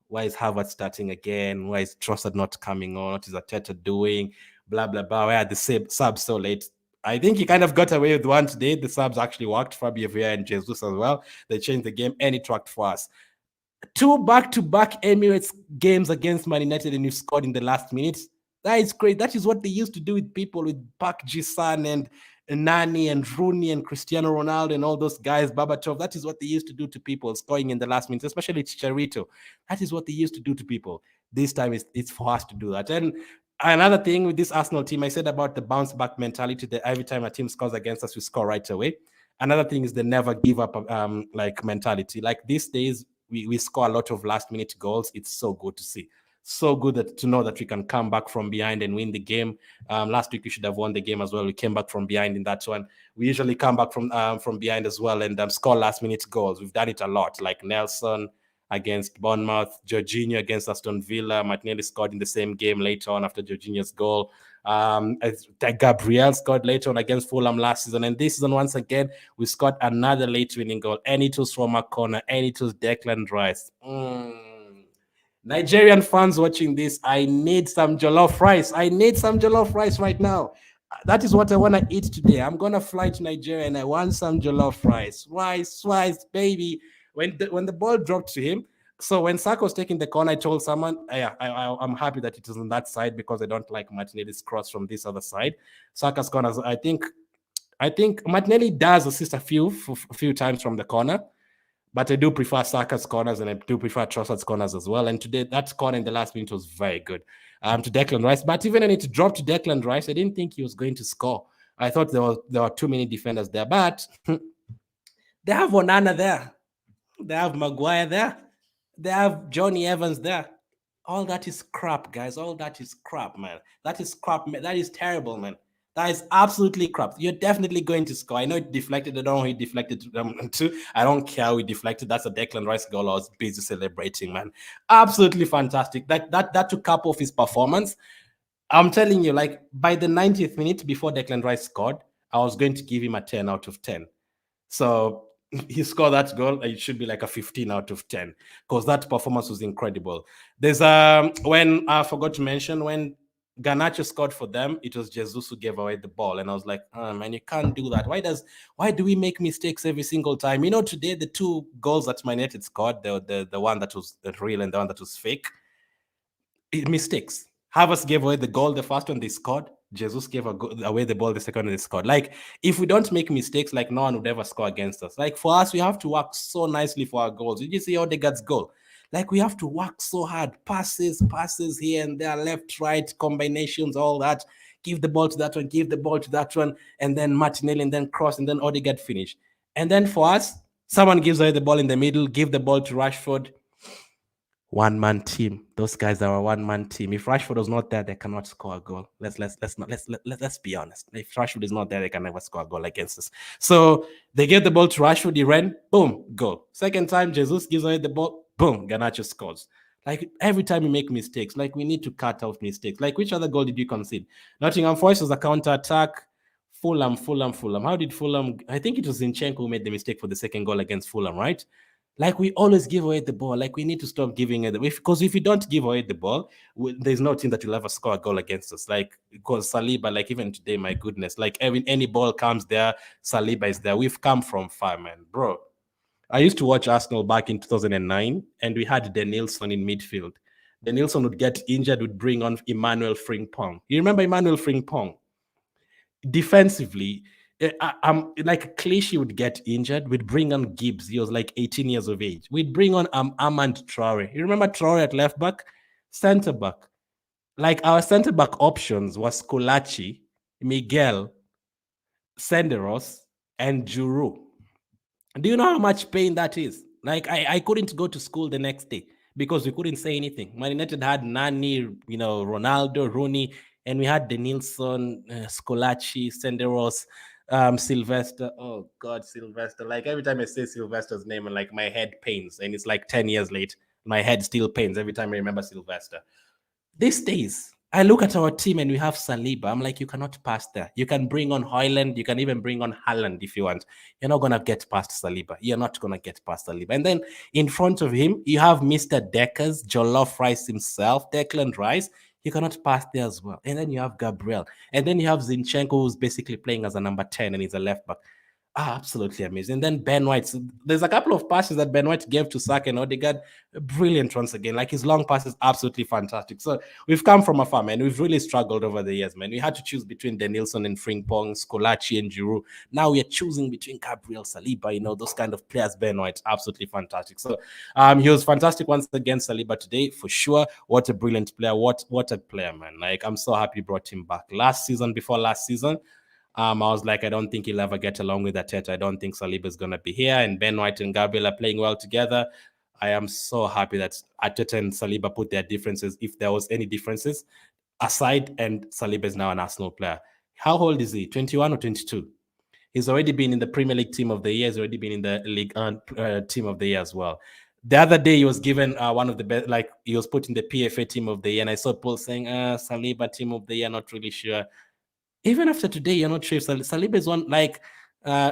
Speaker 1: Why is Havertz starting again? Why is Trossard not coming on? What is Arteta doing? Blah, blah, blah. Why are the subs so late? I think he kind of got away with one today. The subs actually worked. Fabio Vieira and Jesus as well. They changed the game and it worked for us. 2 back-to-back Emirates games against Man United and you scored in the last minute. That is great. That is what they used to do with people, with Park Ji-san and Nani and Rooney and Cristiano Ronaldo and all those guys, Babatov. That is what they used to do to people, scoring in the last minute, especially Chicharito. That is what they used to do to people. This time it's for us to do that. And another thing with this Arsenal team, I said about the bounce back mentality that every time a team scores against us, we score right away. Another thing is the never give up like mentality. Like these days, we score a lot of last minute goals. It's so good to see. So good to know that we can come back from behind and win the game. Last week we should have won the game as well. We came back from behind in that one. We usually come back from behind as well and score last minute goals. We've done it a lot, like Nelson against Bournemouth, Jorginho against Aston Villa. Martinelli scored in the same game later on after Jorginho's goal. Gabriel scored later on against Fulham last season, and this season once again we scored another late winning goal, and it was from a corner, and it was Declan Rice. Nigerian fans watching this, I need some jollof rice. I need some jollof rice right now. That is what I want to eat today. I'm gonna fly to Nigeria and I want some jollof rice. Rice, baby. When the ball dropped to him, so when Saka was taking the corner, I told someone, yeah, I'm happy that it is on that side because I don't like Martinelli's cross from this other side. Saka's corners, I think Martinelli does assist a few times from the corner, but I do prefer Saka's corners and I do prefer Trossard's corners as well. And today, that corner in the last minute was very good to Declan Rice. But even when it dropped to Declan Rice, I didn't think he was going to score. I thought there were too many defenders there, but they have Onana there. They have Maguire there. They have Johnny Evans there. All that is crap, guys. All that is crap, man. That is crap. Man. That is terrible, man. That is absolutely crap. You're definitely going to score. I know it deflected. I don't know who it deflected to. I don't care who it deflected. That's a Declan Rice goal. I was busy celebrating, man. Absolutely fantastic. That took up off his performance. I'm telling you, like by the 90th minute before Declan Rice scored, I was going to give him a 10 out of 10. So he scored that goal. It should be like a 15 out of 10 because that performance was incredible. There's when I forgot to mention when Garnacho scored for them, it was Jesus who gave away the ball, and I was like, oh, man, you can't do that. Why do we make mistakes every single time? Today the two goals that Man United scored, the one that was real and the one that was fake, mistakes. Havertz gave away the goal, the first one they scored. Jesus gave away the ball, the second one they scored. Like, if we don't make mistakes, like no one would ever score against us. Like, for us, we have to work so nicely for our goals. Did you see Odegaard's goal? Like, we have to work so hard. Passes here and there, left, right, combinations, all that. Give the ball to that one, give the ball to that one, and then Martinelli, and then cross, and then Odegaard finish. And then for us, someone gives away the ball in the middle, give the ball to Rashford. One-man team. Those guys are a one-man team. If Rashford was not there, they cannot score a goal. Let's be honest. If Rashford is not there, they can never score a goal against us. So they get the ball to Rashford, he ran, boom, goal. Second time, Jesus gives away the ball, boom, Garnacho scores. Like every time we make mistakes, like we need to cut out mistakes. Like which other goal did you concede? Nottingham Forest was a counter-attack. Fulham. How did Fulham? I think it was Zinchenko who made the mistake for the second goal against Fulham, right? Like we always give away the ball. Like we need to stop giving it away because if we don't give away the ball, there's no team that will ever score a goal against us. Like because Saliba, like even today, my goodness, like any ball comes there, Saliba is there. We've come from far, man, bro. I used to watch Arsenal back in 2009, and we had Denilson in midfield. Denilson would get injured, would bring on Emmanuel Frimpong. You remember Emmanuel Frimpong? Defensively, I'm like Clichy would get injured. We'd bring on Gibbs. He was like 18 years of age. We'd bring on Armand Traore. You remember Traore at left back, center back. Like our center back options was Scolacci, Miguel, Senderos, and Giroud. Do you know how much pain that is? Like I couldn't go to school the next day because we couldn't say anything. Man United had Nani, Ronaldo, Rooney, and we had Denilson, Scolacci, Senderos, Sylvester. Oh God, Sylvester! Like every time I say Sylvester's name, and like my head pains, and it's like 10 years late, my head still pains every time I remember Sylvester. These days, I look at our team and we have Saliba. I'm like, you cannot pass there. You can bring on Højlund. You can even bring on Haaland if you want. You're not going to get past Saliba. You're not going to get past Saliba. And then in front of him, you have Mr. Deckers, Jollof Rice himself, Declan Rice. You cannot pass there as well. And then you have Gabriel. And then you have Zinchenko, who's basically playing as a number 10 and he's a left back. Absolutely amazing. And then Ben White. So there's a couple of passes that Ben White gave to Saka and Odegaard. Brilliant once again. Like his long passes, absolutely fantastic. So we've come from afar, man. We've really struggled over the years, man. We had to choose between Denilson and Frimpong, Scolacci and Giroud. Now we are choosing between Gabriel, Saliba, those kind of players. Ben White, absolutely fantastic. So he was fantastic once again, Saliba today, for sure. What a brilliant player. What a player, man. Like I'm so happy brought him back. Before last season, I was like, I don't think he'll ever get along with Arteta. I don't think Saliba is going to be here. And Ben White and Gabriel are playing well together. I am so happy that Arteta and Saliba put their differences, if there was any differences, aside, and Saliba is now an Arsenal player. How old is he? 21 or 22? He's already been in the Premier League Team of the Year. He's already been in the League Team of the Year as well. The other day, he was given one of the best, like he was put in the PFA Team of the Year. And I saw Paul saying, Saliba Team of the Year, not really sure. Even after today, you're not sure if Saliba is one, like,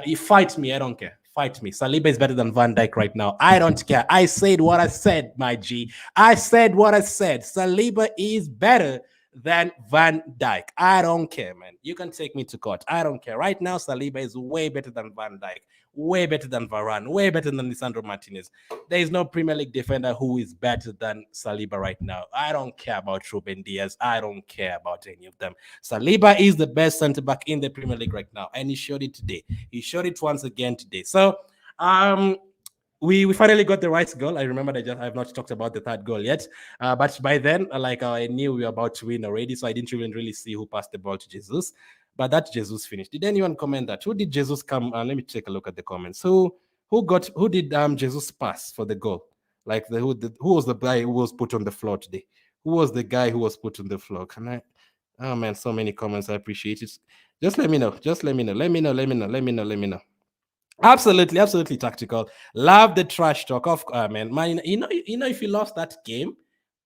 Speaker 1: you fight me, I don't care. Fight me. Saliba is better than Van Dijk right now. I don't care. I said what I said, my G. I said what I said. Saliba is better than Van Dijk. I don't care, man. You can take me to court. I don't care. Right now, Saliba is way better than Van Dijk, way better than Varane, way better than Lisandro Martinez. There is no Premier League defender who is better than Saliba right now. I don't care about Ruben Diaz. I don't care about any of them. Saliba is the best centre back in the Premier League right now, and he showed it today. He showed it once again today. So, we finally got the right goal. I remember I have not talked about the third goal yet, but by then, I knew we were about to win already, so I didn't even really see who passed the ball to Jesus. But that Jesus finished. Did anyone comment that? Who did Jesus come? Let me take a look at the comments. Who did Jesus pass for the goal? Like who was the guy who was put on the floor today? Who was the guy who was put on the floor? Can I? Oh man, so many comments. I appreciate it. Just let me know. Just let me know. Let me know. Let me know. Let me know. Let me know. Absolutely, absolutely tactical. Love the trash talk. Man, if you lost that game,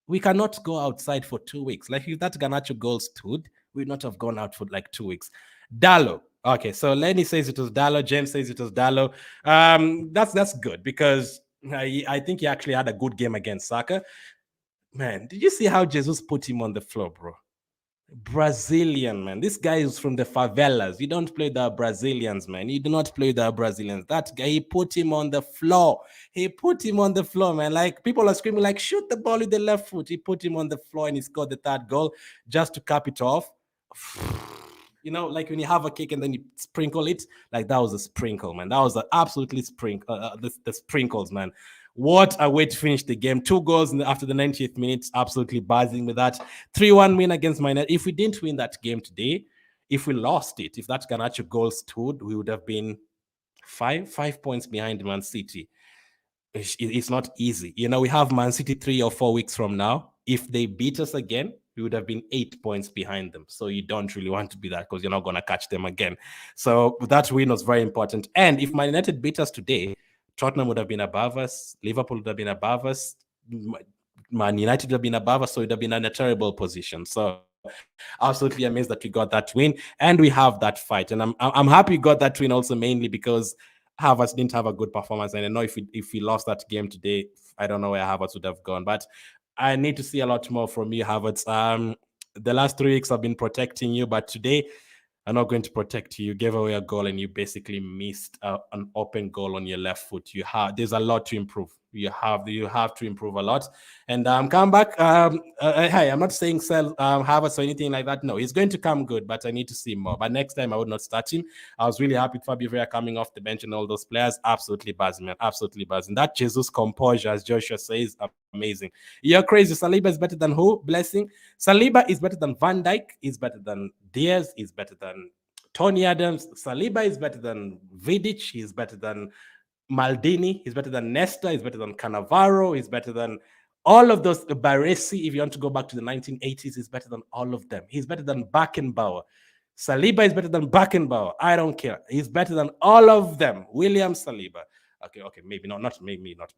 Speaker 1: we cannot go outside for 2 weeks. Like if that Garnacho goal stood, we'd not have gone out for like 2 weeks. Dallo. Okay, so Lenny says it was Dallo. James says it was Dallo. That's good because I think he actually had a good game against Saka. Man, did you see how Jesus put him on the floor, bro? Brazilian, man. This guy is from the favelas. You don't play the Brazilians, man. You do not play the Brazilians. That guy, he put him on the floor. He put him on the floor, man. Like people are screaming, like, shoot the ball with the left foot. He put him on the floor and he scored the third goal just to cap it off. You know, like when you have a cake and then you sprinkle it, like that was a sprinkle, man. That was absolutely sprinkle. The sprinkles, man. What a way to finish the game. 2 goals after the 90th minute. Absolutely buzzing with that. 3-1 win against Man United. If we didn't win that game today, if we lost it, if that Garnacho goal stood, we would have been five points behind Man City. It's not easy. You know, we have Man City 3 or 4 weeks from now. If they beat us again, we would have been 8 points behind them. So you don't really want to be that because you're not going to catch them again. So that win was very important. And if Man United beat us today, Tottenham would have been above us. Liverpool would have been above us. Man United would have been above us. So it would have been in a terrible position. So absolutely amazed that we got that win and we have that fight. And I'm happy we got that win also mainly because Havertz didn't have a good performance. And I know if we lost that game today, I don't know where Havertz would have gone. But I need to see a lot more from you, Havertz. The last 3 weeks I've been protecting you, but today I'm not going to protect you. You gave away a goal and you basically missed an open goal on your left foot. There's a lot to improve. You have to improve a lot. And come back. Hey, I'm not saying sell Havertz or anything like that. No, he's going to come good, but I need to see more. But next time I would not start him. I was really happy with Fabio Vieira coming off the bench and all those players. Absolutely buzzing, man. Absolutely buzzing. That Jesus composure, as Joshua says, amazing. You're crazy. Saliba is better than who? Blessing. Saliba is better than Van Dijk. Is better than Diaz. Is better than Tony Adams. Saliba is better than Vidic. He's better than Maldini. He's better than Nesta. He's better than Cannavaro. He's better than all of those. Baresi, if you want to go back to the 1980s, he's better than all of them. He's better than Beckenbauer. Saliba is better than Beckenbauer. I don't care. He's better than all of them. William Saliba. Okay, maybe not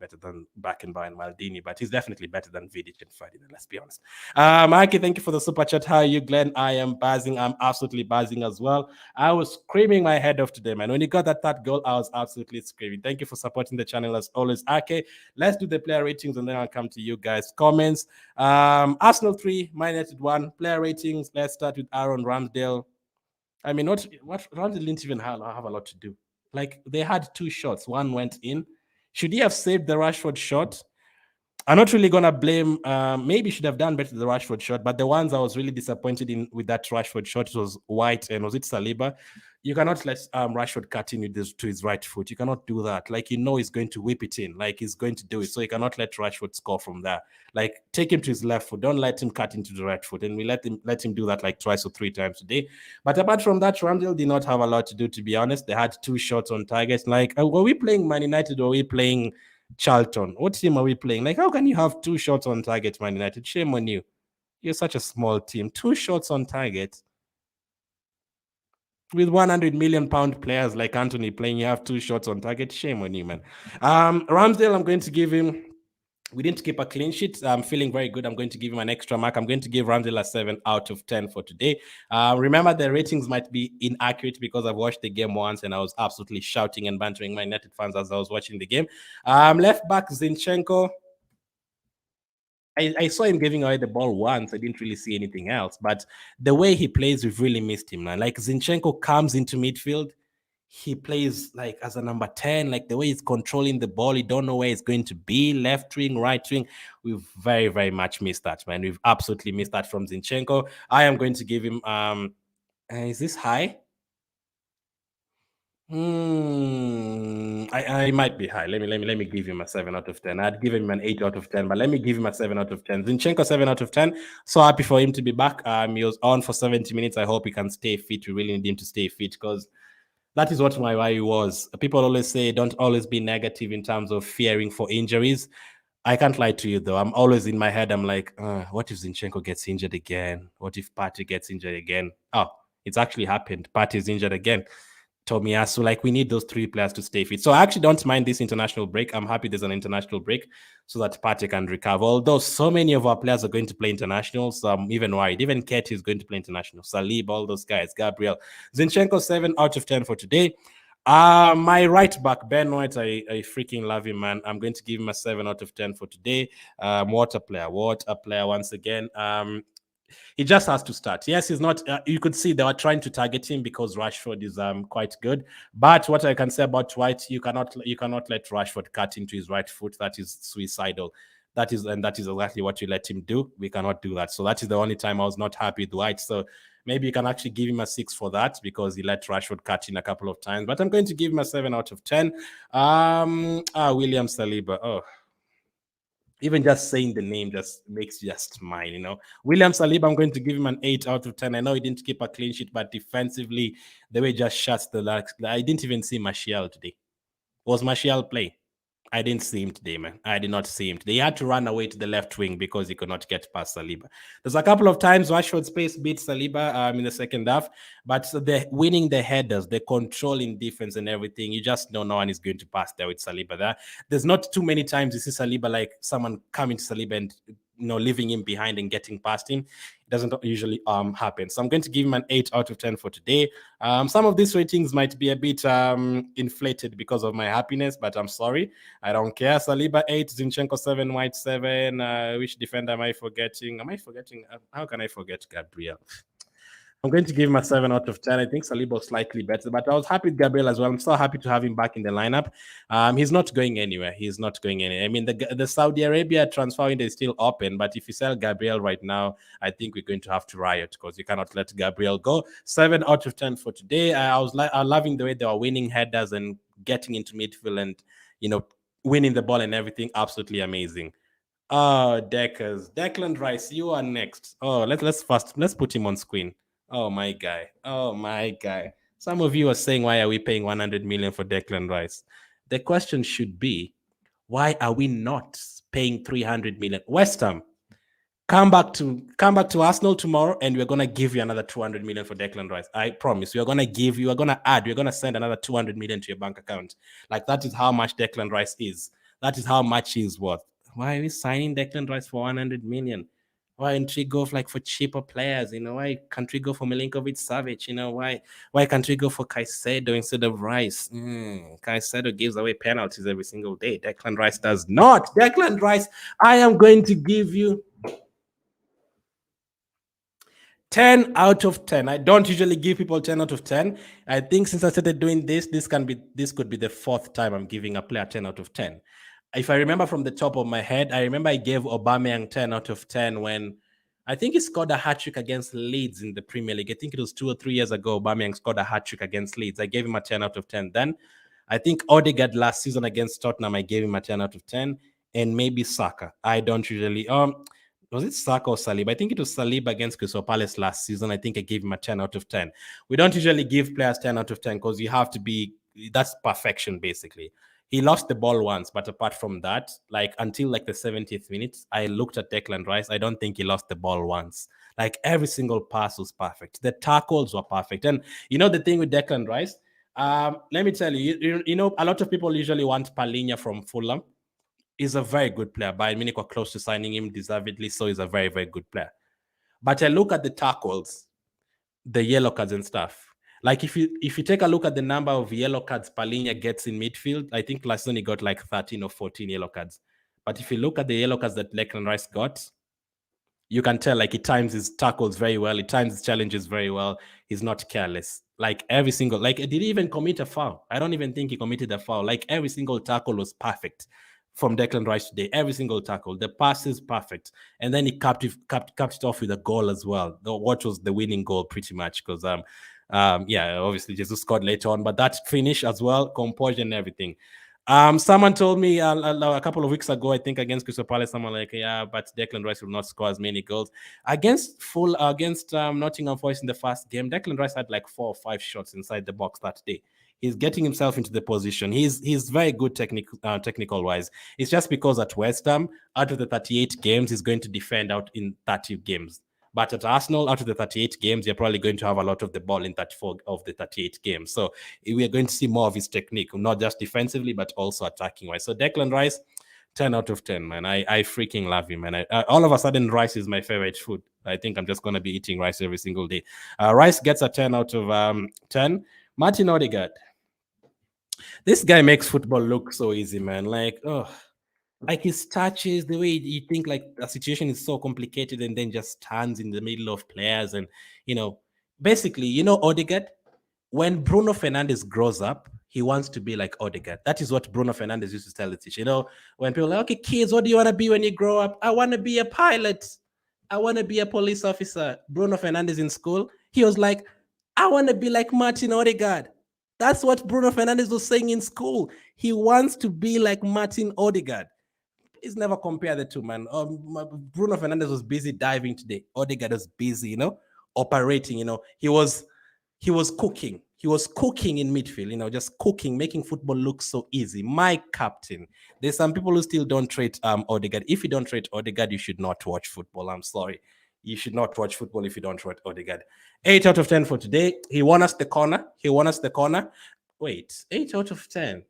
Speaker 1: better than Beckenbauer and Maldini, but he's definitely better than Vidic and Ferdinand, let's be honest. Mikey, thank you for the super chat. How are you, Glenn? I am buzzing. I'm absolutely buzzing as well. I was screaming my head off today, man. When you got that third goal, I was absolutely screaming. Thank you for supporting the channel as always. Okay, let's do the player ratings and then I'll come to you guys. Comments. Arsenal 3, Man United 1. Player ratings. Let's start with Aaron Ramsdale. I mean, what Ramsdale didn't even have a lot to do. Like they had 2 shots, one went in. Should he have saved the Rashford shot? I'm not really gonna blame. Maybe should have done better the Rashford shot, but the ones I was really disappointed in with that Rashford shot was White and was it Saliba? You cannot let Rashford cut in with to his right foot. You cannot do that. Like he's going to whip it in. Like he's going to do it. So you cannot let Rashford score from there. Like take him to his left foot. Don't let him cut into the right foot. And we let him do that like twice or 3 times a day. But apart from that, Ramsdale did not have a lot to do. To be honest, they had 2 shots on target. Like were we playing Man United or were we playing Charlton? What team are we playing? Like, how can you have 2 shots on target, Man United? Shame on you. You're such a small team. 2 shots on target. With 100 million pound players like Anthony playing, you have 2 shots on target. Shame on you, man. Ramsdale, I'm going to give him We didn't keep a clean sheet. I'm feeling very good. I'm going to give him an extra mark. I'm going to give Ramsdale a 7 out of 10 for today. Remember, the ratings might be inaccurate because I've watched the game once and I was absolutely shouting and bantering my United fans as I was watching the game. Left back Zinchenko. I saw him giving away the ball once. I didn't really see anything else. But the way he plays, we've really missed him, man. Like Zinchenko comes into midfield, he plays like as a number 10, like the way he's controlling the ball, you don't know where it's going to be, left wing, right wing. We've very, very much missed that, man. We've absolutely missed that from Zinchenko. I am going to give him is this high? I might be high. Let me give him a 7 out of 10. I'd give him an 8 out of 10, but let me give him a 7 out of 10. Zinchenko 7 out of 10. So happy for him to be back. He was on for 70 minutes. I hope he can stay fit. We really need him to stay fit because that is what my why was. People always say don't always be negative in terms of fearing for injuries. I can't lie to you though. I'm always in my head. I'm like, what if Zinchenko gets injured again? What if Partey gets injured again? Oh, it's actually happened. Partey's injured again. Tomiyasu, like we need those three players to stay fit. So I actually don't mind this international break. I'm happy there's an international break so that Partey can recover. Although so many of our players are going to play internationals, I'm even worried. Even Ketia is going to play international. Saliba, all those guys, Gabriel. Zinchenko, 7 out of 10 for today. My right back, Ben White, I freaking love him, man. I'm going to give him a 7 out of 10 for today. What a player once again. He just has to start. Yes, he's not. You could see they were trying to target him because Rashford is quite good. But what I can say about White, you cannot let Rashford cut into his right foot. That is suicidal. That is exactly what you let him do. We cannot do that. So that is the only time I was not happy with White. So maybe you can actually give him a 6 for that because he let Rashford cut in a couple of times. But I'm going to give him a 7 out of 10. William Saliba. Oh, even just saying the name just makes just mine, you know. William Saliba, I'm going to give him an 8 out of 10. I know he didn't keep a clean sheet, but defensively, the way he just shuts the legs. I didn't even see Martial today. Was Martial play? I didn't see him today, man. I did not see him today. He had to run away to the left wing because he could not get past Saliba. There's a couple of times Rashford's pace beat Saliba in the second half, but they're winning the headers, the controlling defense and everything. You just know no one is going to pass there with Saliba there. There's not too many times you see Saliba like someone coming to Saliba and leaving him behind and getting past him. It doesn't usually happen. So I'm going to give him an 8 out of 10 for today. Some of these ratings might be a bit inflated because of my happiness, but I'm sorry. I don't care. Saliba 8, Zinchenko 7, White 7. Which defender am I forgetting? How can I forget Gabriel? I'm going to give him a 7 out of 10. I think Saliba was slightly better, but I was happy with Gabriel as well. I'm so happy to have him back in the lineup. He's not going anywhere. I mean, the Saudi Arabia transfer window is still open, but if you sell Gabriel right now, I think we're going to have to riot because you cannot let Gabriel go. 7 out of 10 for today. I was loving the way they were winning headers and getting into midfield and, winning the ball and everything. Absolutely amazing. Oh, Declan Rice, you are next. Oh, let's put him on screen. Oh my guy. Some of you are saying, why are we paying 100 million for Declan Rice? The question should be, why are we not paying 300 million? West Ham, come back to Arsenal tomorrow, and we're gonna give you another 200 million for Declan Rice. I promise. We're gonna send another 200 million to your bank account. Like that is how much Declan Rice is. That is how much he's worth. Why are we signing Declan Rice for 100 million? Why can't we go for cheaper players? Why can't we go for Milinkovic Savic? Why can't we go for Caicedo instead of Rice? Caicedo gives away penalties every single day. Declan Rice does not. Declan Rice, I am going to give you 10 out of 10. I don't usually give people 10 out of 10. I think since I started doing this could be the fourth time I'm giving a player 10 out of 10. If I remember from the top of my head, I remember I gave Aubameyang 10 out of 10 when I think he scored a hat-trick against Leeds in the Premier League. I think it was 2 or 3 years ago, Aubameyang scored a hat-trick against Leeds. I gave him a 10 out of 10 then. I think Odegaard last season against Tottenham, I gave him a 10 out of 10. And maybe Saka. I don't usually... was it Saka or Saliba? I think it was Saliba against Crystal Palace last season. I think I gave him a 10 out of 10. We don't usually give players 10 out of 10 because you have to be... That's perfection, basically. He lost the ball once, but apart from that, until the 70th minute, I looked at Declan Rice. I don't think he lost the ball once. Every single pass was perfect. The tackles were perfect. And the thing with Declan Rice, let me tell you, a lot of people usually want Palhinha from Fulham. He's a very good player. Bayern Munich were close to signing him deservedly, so he's a very, very good player. But I look at the tackles, the yellow cards and stuff. Like if you take a look at the number of yellow cards Palhinha gets in midfield, I think last season he got like 13 or 14 yellow cards. But if you look at the yellow cards that Declan Rice got, you can tell like he times his tackles very well, he times his challenges very well. He's not careless. Like every single, like did he even commit a foul? I don't even think he committed a foul. Like every single tackle was perfect from Declan Rice today. Every single tackle, the pass is perfect, and then he capped it off with a goal as well. What was the winning goal, pretty much, because yeah, obviously Jesus scored later on, but that finish as well, composure and everything. Someone told me a couple of weeks ago, I think against Crystal Palace, someone like, yeah, but Declan Rice will not score as many goals against Nottingham Forest in the first game. Declan Rice had like 4 or 5 shots inside the box that day. He's getting himself into the position. He's very good technical wise. It's just because at West Ham, out of the 38 games, he's going to defend out in 30 games. But at Arsenal, out of the 38 games, you're probably going to have a lot of the ball in 34 of the 38 games. So we are going to see more of his technique, not just defensively, but also attacking wise. So Declan Rice, 10 out of 10, man. I freaking love him, man. All of a sudden, rice is my favorite food. I think I'm just going to be eating rice every single day. Rice gets a 10 out of 10. Martin Odegaard. This guy makes football look so easy, man. Like his touches, the way you think like a situation is so complicated and then just stands in the middle of players. And, basically, Odegaard, when Bruno Fernandes grows up, he wants to be like Odegaard. That is what Bruno Fernandes used to tell the teacher. When people are like, okay, kids, what do you want to be when you grow up? I want to be a pilot. I want to be a police officer. Bruno Fernandes in school, he was like, I want to be like Martin Odegaard. That's what Bruno Fernandes was saying in school. He wants to be like Martin Odegaard. Please never compare the two, man. Bruno Fernandes was busy diving today. Odegaard was busy, operating. He was cooking. He was cooking in midfield, just cooking, making football look so easy. My captain. There's some people who still don't rate Odegaard. If you don't rate Odegaard, you should not watch football. I'm sorry. You should not watch football if you don't rate Odegaard. 8 out of 10 for today. He won us the corner. Wait, 8 out of 10.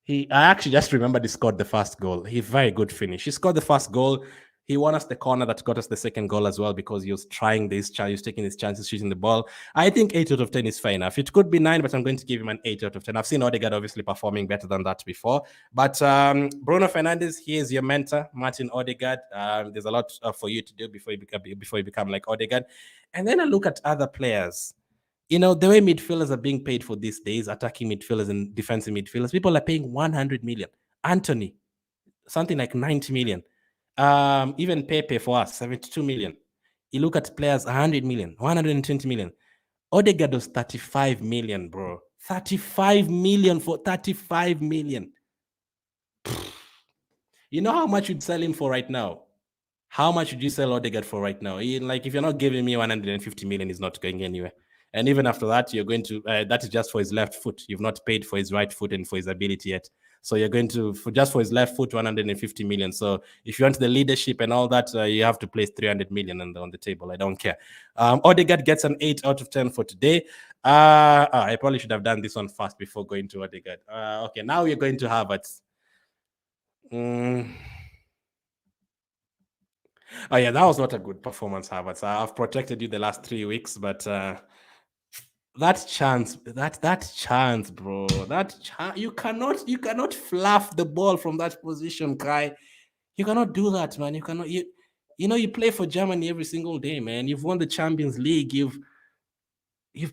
Speaker 1: I actually just remembered he scored the first goal. Very good finish. He scored the first goal. He won us the corner that got us the second goal as well because he was trying this chance. He was taking his chances, shooting the ball. I think 8 out of 10 is fair enough. It could be 9, but I'm going to give him an 8 out of 10. I've seen Odegaard obviously performing better than that before. But Bruno Fernandes, he is your mentor, Martin Odegaard. There's a lot for you to do before you become like Odegaard. And then I look at other players. The way midfielders are being paid for these days, attacking midfielders and defensive midfielders, people are paying 100 million. Anthony, something like 90 million. Even Pepe for us, 72 million. You look at players, 100 million, 120 million. Odegaard was 35 million, bro. 35 million for 35 million. You know how much you'd sell him for right now? How much would you sell Odegaard for right now? If you're not giving me 150 million, he's not going anywhere. And even after that, you're going to, that is just for his left foot. You've not paid for his right foot and for his ability yet. So you're going to, just for his left foot, 150 million. So if you want the leadership and all that, you have to place 300 million on the table. I don't care. Odegaard gets an 8 out of 10 for today. I probably should have done this one fast before going to Odegaard. Okay, now we're going to Havertz. Oh yeah, that was not a good performance, Havertz. I've protected you the last 3 weeks, but that chance, bro. You cannot fluff the ball from that position, Kai. You cannot do that, man. You cannot. You play for Germany every single day, man. You've won the Champions League. You've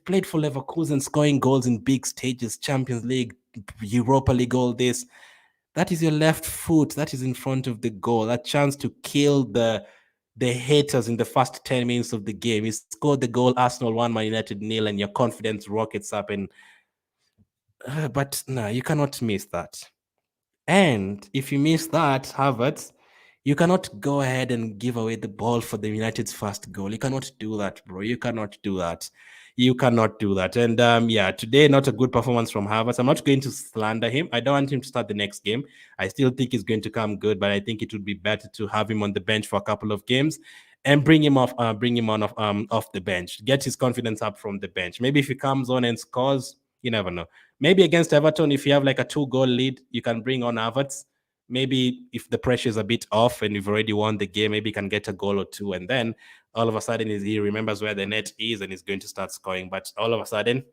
Speaker 1: played for Leverkusen, scoring goals in big stages, Champions League, Europa League, all this. That is your left foot. That is in front of the goal. That chance to kill the haters in the first 10 minutes of the game. You scored the goal, Arsenal 1, Man United 0, and your confidence rockets up. And but no, you cannot miss that. And if you miss that, Havertz, you cannot go ahead and give away the ball for the United's first goal. You cannot do that, bro. You cannot do that. You cannot do that. And yeah, today, not a good performance from Havertz. I'm not going to slander him. I don't want him to start the next game. I still think he's going to come good, but I think it would be better to have him on the bench for a couple of games and bring him off the bench. Get his confidence up from the bench. Maybe if he comes on and scores, you never know. Maybe against Everton, if you have like a 2-goal lead, you can bring on Havertz maybe if the pressure is a bit off and you've already won the game, maybe he can get a goal or two, and then all of a sudden he remembers where the net is and he's going to start scoring. But all of a sudden,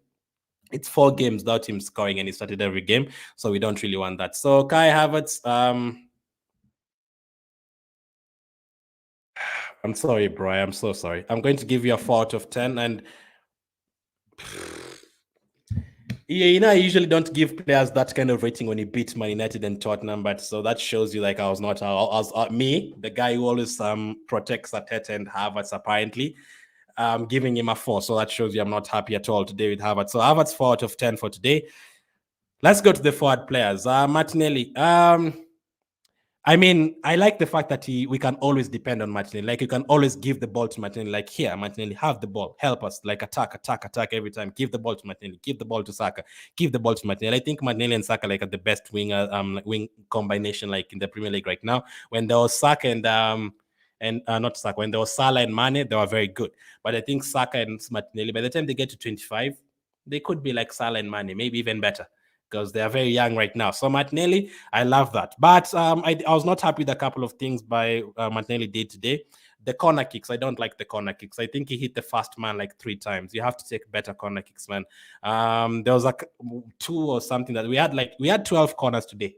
Speaker 1: it's 4 games without him scoring, and he started every game, so we don't really want that. So Kai Havertz, I'm sorry, bro. I'm so sorry. I'm going to give you a 4 out of 10, and yeah, I usually don't give players that kind of rating when you beat Man United and Tottenham, but so that shows you like I was not, I was me, the guy who always protects Arteta and Havertz, apparently, giving him a 4. So that shows you I'm not happy at all today with Havertz. So Havertz 4 out of 10 for today. Let's go to the forward players. Martinelli. I mean, I like the fact that we can always depend on Martinelli. Like, you can always give the ball to Martinelli. Like, here, Martinelli, have the ball. Help us. Like, attack every time. Give the ball to Martinelli. Give the ball to Saka. Give the ball to Martinelli. I think Martinelli and Saka, like, are the best wing combination, like, in the Premier League right now. When there was Saka and not Saka, when there was Salah and Mane, they were very good. But I think Saka and Martinelli, by the time they get to 25, they could be like Salah and Mane, maybe even better, because they are very young right now. So Martinelli, I love that. But I was not happy with a couple of things by Martinelli did today. The corner kicks, I don't like the corner kicks. I think he hit the first man like 3 times. You have to take better corner kicks, man. There was like 2 or something that we had 12 corners today.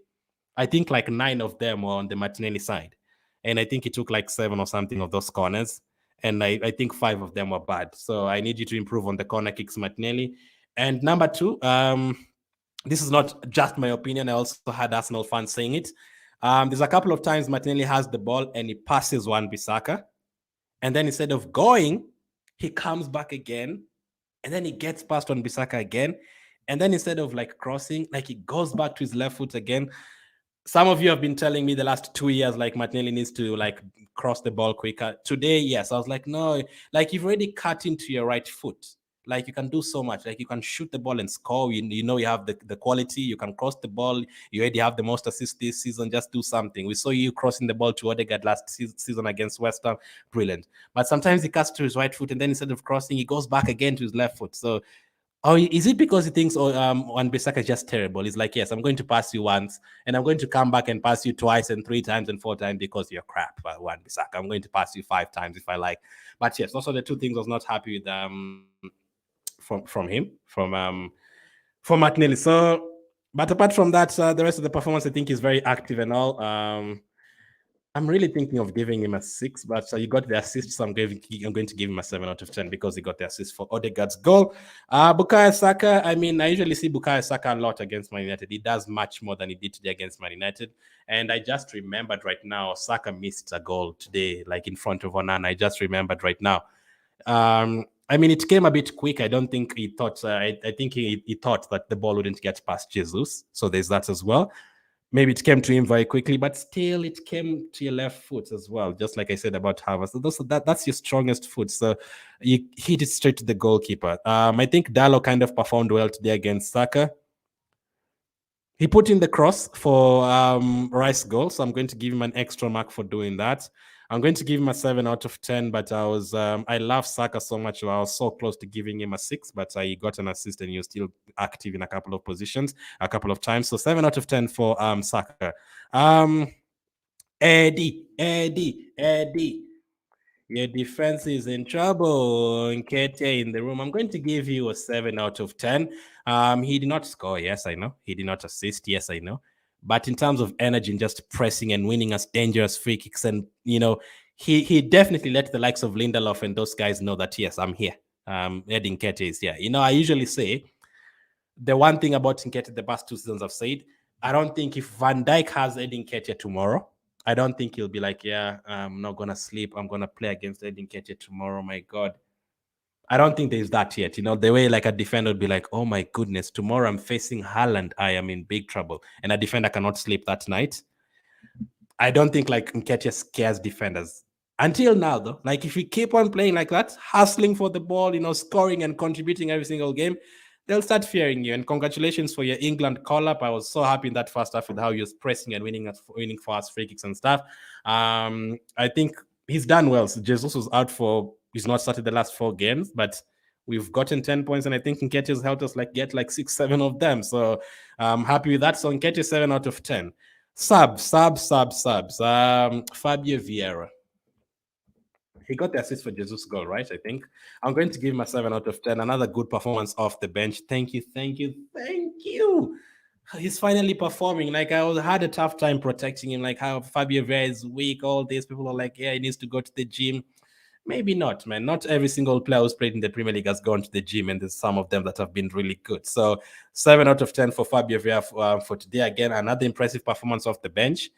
Speaker 1: I think like 9 of them were on the Martinelli side. And I think he took like 7 or something of those corners. And I think 5 of them were bad. So I need you to improve on the corner kicks, Martinelli. And number 2, this is not just my opinion. I also had Arsenal fans saying it. There's a couple of times Martinelli has the ball and he passes Wan-Bissaka. And then instead of going, he comes back again. And then he gets past Wan-Bissaka again. And then instead of like crossing, like he goes back to his left foot again. Some of you have been telling me the last 2 years, like Martinelli needs to like cross the ball quicker. Today, yes, I was like, no, like you've already cut into your right foot. Like you can do so much. Like you can shoot the ball and score. You know you have the quality. You can cross the ball. You already have the most assists this season. Just do something. We saw you crossing the ball to Odegaard last season against West Ham. Brilliant. But sometimes he cuts to his right foot, and then instead of crossing, he goes back again to his left foot. So, oh, is it because he thinks Wan-Bissaka is just terrible? He's like, yes, I'm going to pass you once, and I'm going to come back and pass you twice and 3 times and 4 times because you're crap, Wan-Bissaka. I'm going to pass you 5 times if I like. But yes, those are the 2 things I was not happy with from Martinelli. So, but apart from that, the rest of the performance I think is very active and all. I'm really thinking of giving him a 6, but he got the assist, so I'm going to give him a 7 out of 10 because he got the assist for Odegaard's goal. Bukayo Saka, I mean, I usually see Bukayo Saka a lot against Man United. He does much more than he did today against Man United. And I just remembered right now, Saka missed a goal today, like in front of Onana. I just remembered right now. I mean, it came a bit quick. I don't think he thought, I think he thought that the ball wouldn't get past Jesus. So there's that as well. Maybe it came to him very quickly, but still it came to your left foot as well, just like I said about Havertz. So that's your strongest foot. So you hit it straight to the goalkeeper. I think Dalot kind of performed well today against Saka. He put in the cross for Rice goal, so I'm going to give him an extra mark for doing that. I'm going to give him a 7 out of 10, but I love Saka so much. I was so close to giving him a 6, but he got an assist and he was still active in a couple of positions, a couple of times. So 7 out of 10 for Saka. Eddie. Your defense is in trouble. Nketiah in the room. I'm going to give you a 7 out of 10. He did not score. Yes, I know. He did not assist. Yes, I know. But in terms of energy and just pressing and winning us dangerous free kicks, and he definitely let the likes of Lindelof and those guys know that yes, I'm here. Eddie Nketiah is here. I usually say the one thing about Nketiah the past 2 seasons I've said, I don't think if Van Dijk has Eddie Nketiah tomorrow, I don't think he'll be like, yeah, I'm not gonna sleep. I'm gonna play against Eddie Nketiah tomorrow. My God. I don't think there's that yet. The way like a defender would be like, oh my goodness, tomorrow I'm facing Haaland. I am in big trouble. And a defender cannot sleep that night. I don't think like Nketiah scares defenders. Until now, though, like if you keep on playing like that, hustling for the ball, scoring and contributing every single game, they'll start fearing you. And congratulations for your England call-up. I was so happy in that first half with how he was pressing and winning fast free kicks and stuff. I think he's done well. So Jesus was out he's not started the last 4 games, but we've gotten 10 points, and I think Nketiah's helped us get 6, 7 of them. So I'm happy with that. So Nketiah 7 out of 10. Subs. Fabio Vieira. He got the assist for Jesus' goal, right? I think. I'm going to give him a 7 out of 10. Another good performance off the bench. Thank you. He's finally performing. Like had a tough time protecting him. Like how Fabio Vieira is weak. All these people are like, yeah, he needs to go to the gym. Maybe not, man. Not every single player who's played in the Premier League has gone to the gym, and there's some of them that have been really good. So 7 out of 10 for Fabio Vieira for today. Again, another impressive performance off the bench.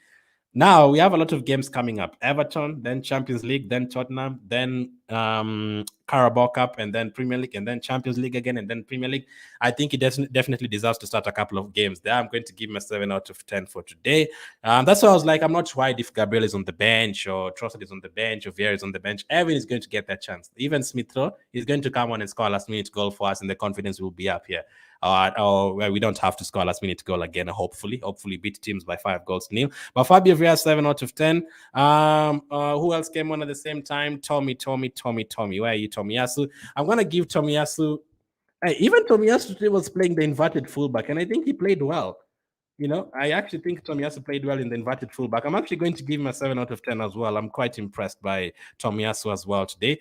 Speaker 1: Now we have a lot of games coming up: Everton, then Champions League, then Tottenham, then Carabao Cup, and then Premier League, and then Champions League again, and then Premier League. I think he definitely deserves to start a couple of games there. I'm going to give him a 7 out of 10 for today. That's why I was like, I'm not worried if Gabriel is on the bench or Trossard is on the bench or Vieira is on the bench. Everyone is going to get that chance. Even Smith Rowe is going to come on and score a last-minute goal for us, and the confidence will be up here. Or we don't have to score last minute goal again. Hopefully beat teams by 5-0. But Fabio Vieira 7 out of 10. Who else came on at the same time? Tommy. Where are you, Tomiyasu? I'm gonna give Tomiyasu. Even Tomiyasu today was playing the inverted fullback, and I think he played well. I actually think Tomiyasu played well in the inverted fullback. I'm actually going to give him a 7 out of 10 as well. I'm quite impressed by Tomiyasu as well today,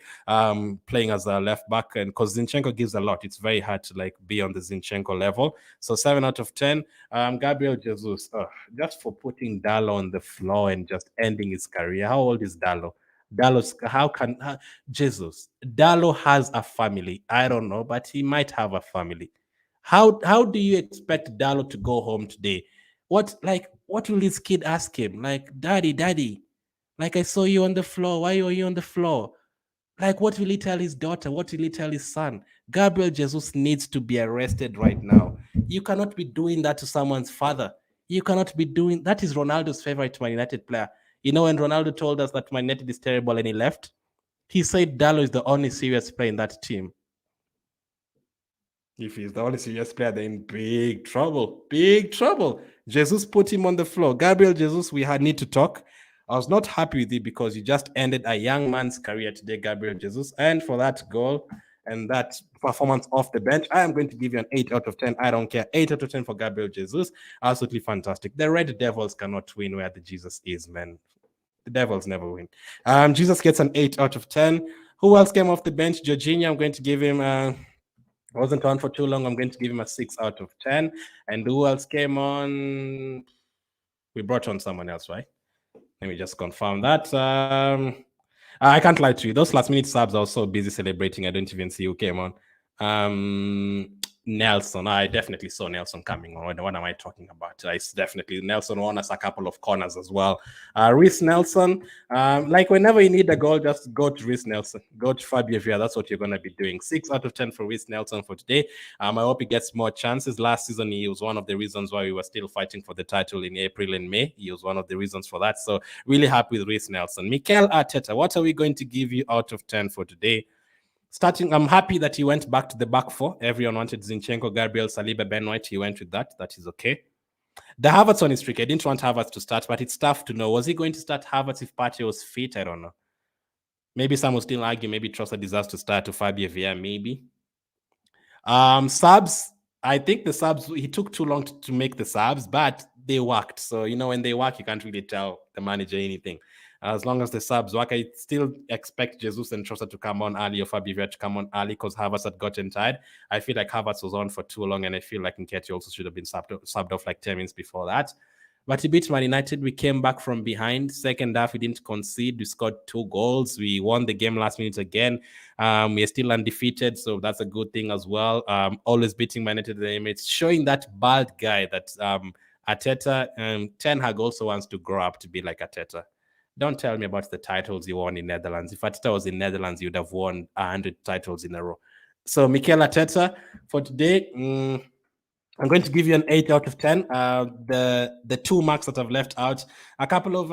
Speaker 1: playing as a left back. And because Zinchenko gives a lot, it's very hard to be on the Zinchenko level. So 7 out of 10. Gabriel Jesus, just for putting Dalot on the floor and just ending his career. How old is Dalot? Jesus? Dalot has a family. I don't know, but he might have a family. How do you expect Dalot to go home today? What will his kid ask him? Like, daddy, like I saw you on the floor. Why are you on the floor? Like, what will he tell his daughter? What will he tell his son? Gabriel Jesus needs to be arrested right now. You cannot be doing that to someone's father. You cannot be doing that. Is Ronaldo's favorite Man United player. When Ronaldo told us that Man United is terrible and he left, he said Dalot is the only serious player in that team. If he's the only serious player, they're in big trouble. Big trouble. Jesus put him on the floor. Gabriel Jesus, we need to talk. I was not happy with it because you just ended a young man's career today, Gabriel Jesus. And for that goal and that performance off the bench, I am going to give you an 8 out of 10. I don't care. 8 out of 10 for Gabriel Jesus. Absolutely fantastic. The Red Devils cannot win where the Jesus is, man. The Devils never win. Jesus gets an 8 out of 10. Who else came off the bench? Jorginho, I'm going to give him... wasn't on for too long. I'm going to give him a 6 out of 10. And who else came on? We brought on someone else, right? Let me just confirm that. I can't lie to you. Those last minute subs, I was so busy celebrating. I don't even see who came on. Nelson. I definitely saw Nelson coming on. What am I talking about? It's definitely Nelson won us a couple of corners as well. Reece Nelson, whenever you need a goal, just go to Reece Nelson. Go to Fabio Vieira. That's what you're going to be doing. 6 out of 10 for Reece Nelson for today. I hope he gets more chances. Last season, he was one of the reasons why we were still fighting for the title in April and May. He was one of the reasons for that. So really happy with Reece Nelson. Mikel Arteta, what are we going to give you out of 10 for today? Starting, I'm happy that he went back to the back four. Everyone wanted Zinchenko, Gabriel, Saliba, Ben White. He went with that. That is okay. The Havertz one is tricky. I didn't want Havertz to start, but it's tough to know. Was he going to start Havertz if Partey was fit? I don't know. Maybe some will still argue maybe Trossard deserves to start to Fabio Vieira, maybe. Subs, I think the subs, he took too long to make the subs, but they worked. So, when they work, you can't really tell the manager anything. As long as the subs work, I still expect Jesus and Trossard to come on early or Fabio Vieira to come on early because Havertz had gotten tired. I feel like Havertz was on for too long, and I feel like Nketiah also should have been subbed off like 10 minutes before that. But he beat Man United. We came back from behind. Second half, we didn't concede. We scored 2 goals. We won the game last minute again. We are still undefeated, so that's a good thing as well. Always beating Man United at the Emirates, showing that bald guy that Arteta, Ten Hag also wants to grow up to be like Arteta. Don't tell me about the titles you won in Netherlands. If Arteta was in Netherlands, you'd have won 100 titles in a row. So Mikel Arteta, for today, I'm going to give you an 8 out of 10. The 2 marks that I've left out, a couple of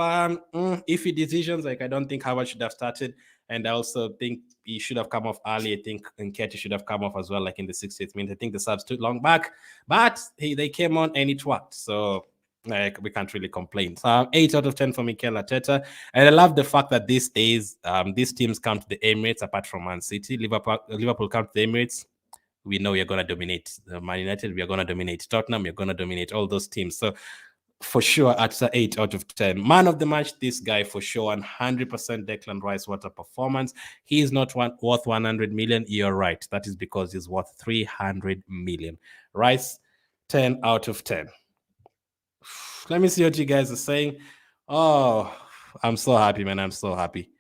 Speaker 1: iffy decisions. Like I don't think Havertz should have started, and I also think he should have come off early. I think Nketiah should have come off as well, like in the 60th minute. I think the subs took long back, but they came on and it worked. So we can't really complain. So 8 out of 10 for Mikel Arteta. And I love the fact that these days, these teams come to the Emirates, apart from Man City. Liverpool come to the Emirates. We know you're going to dominate Man United. We are going to dominate Tottenham. You're going to dominate all those teams. So for sure at the 8 out of 10. Man of the match, this guy for sure. 100% Declan Rice. What a performance. He is not worth 100 million. You're right. That is because he's worth 300 million. Rice, 10 out of 10. Let me see what you guys are saying. Oh, I'm so happy, man. I'm so happy.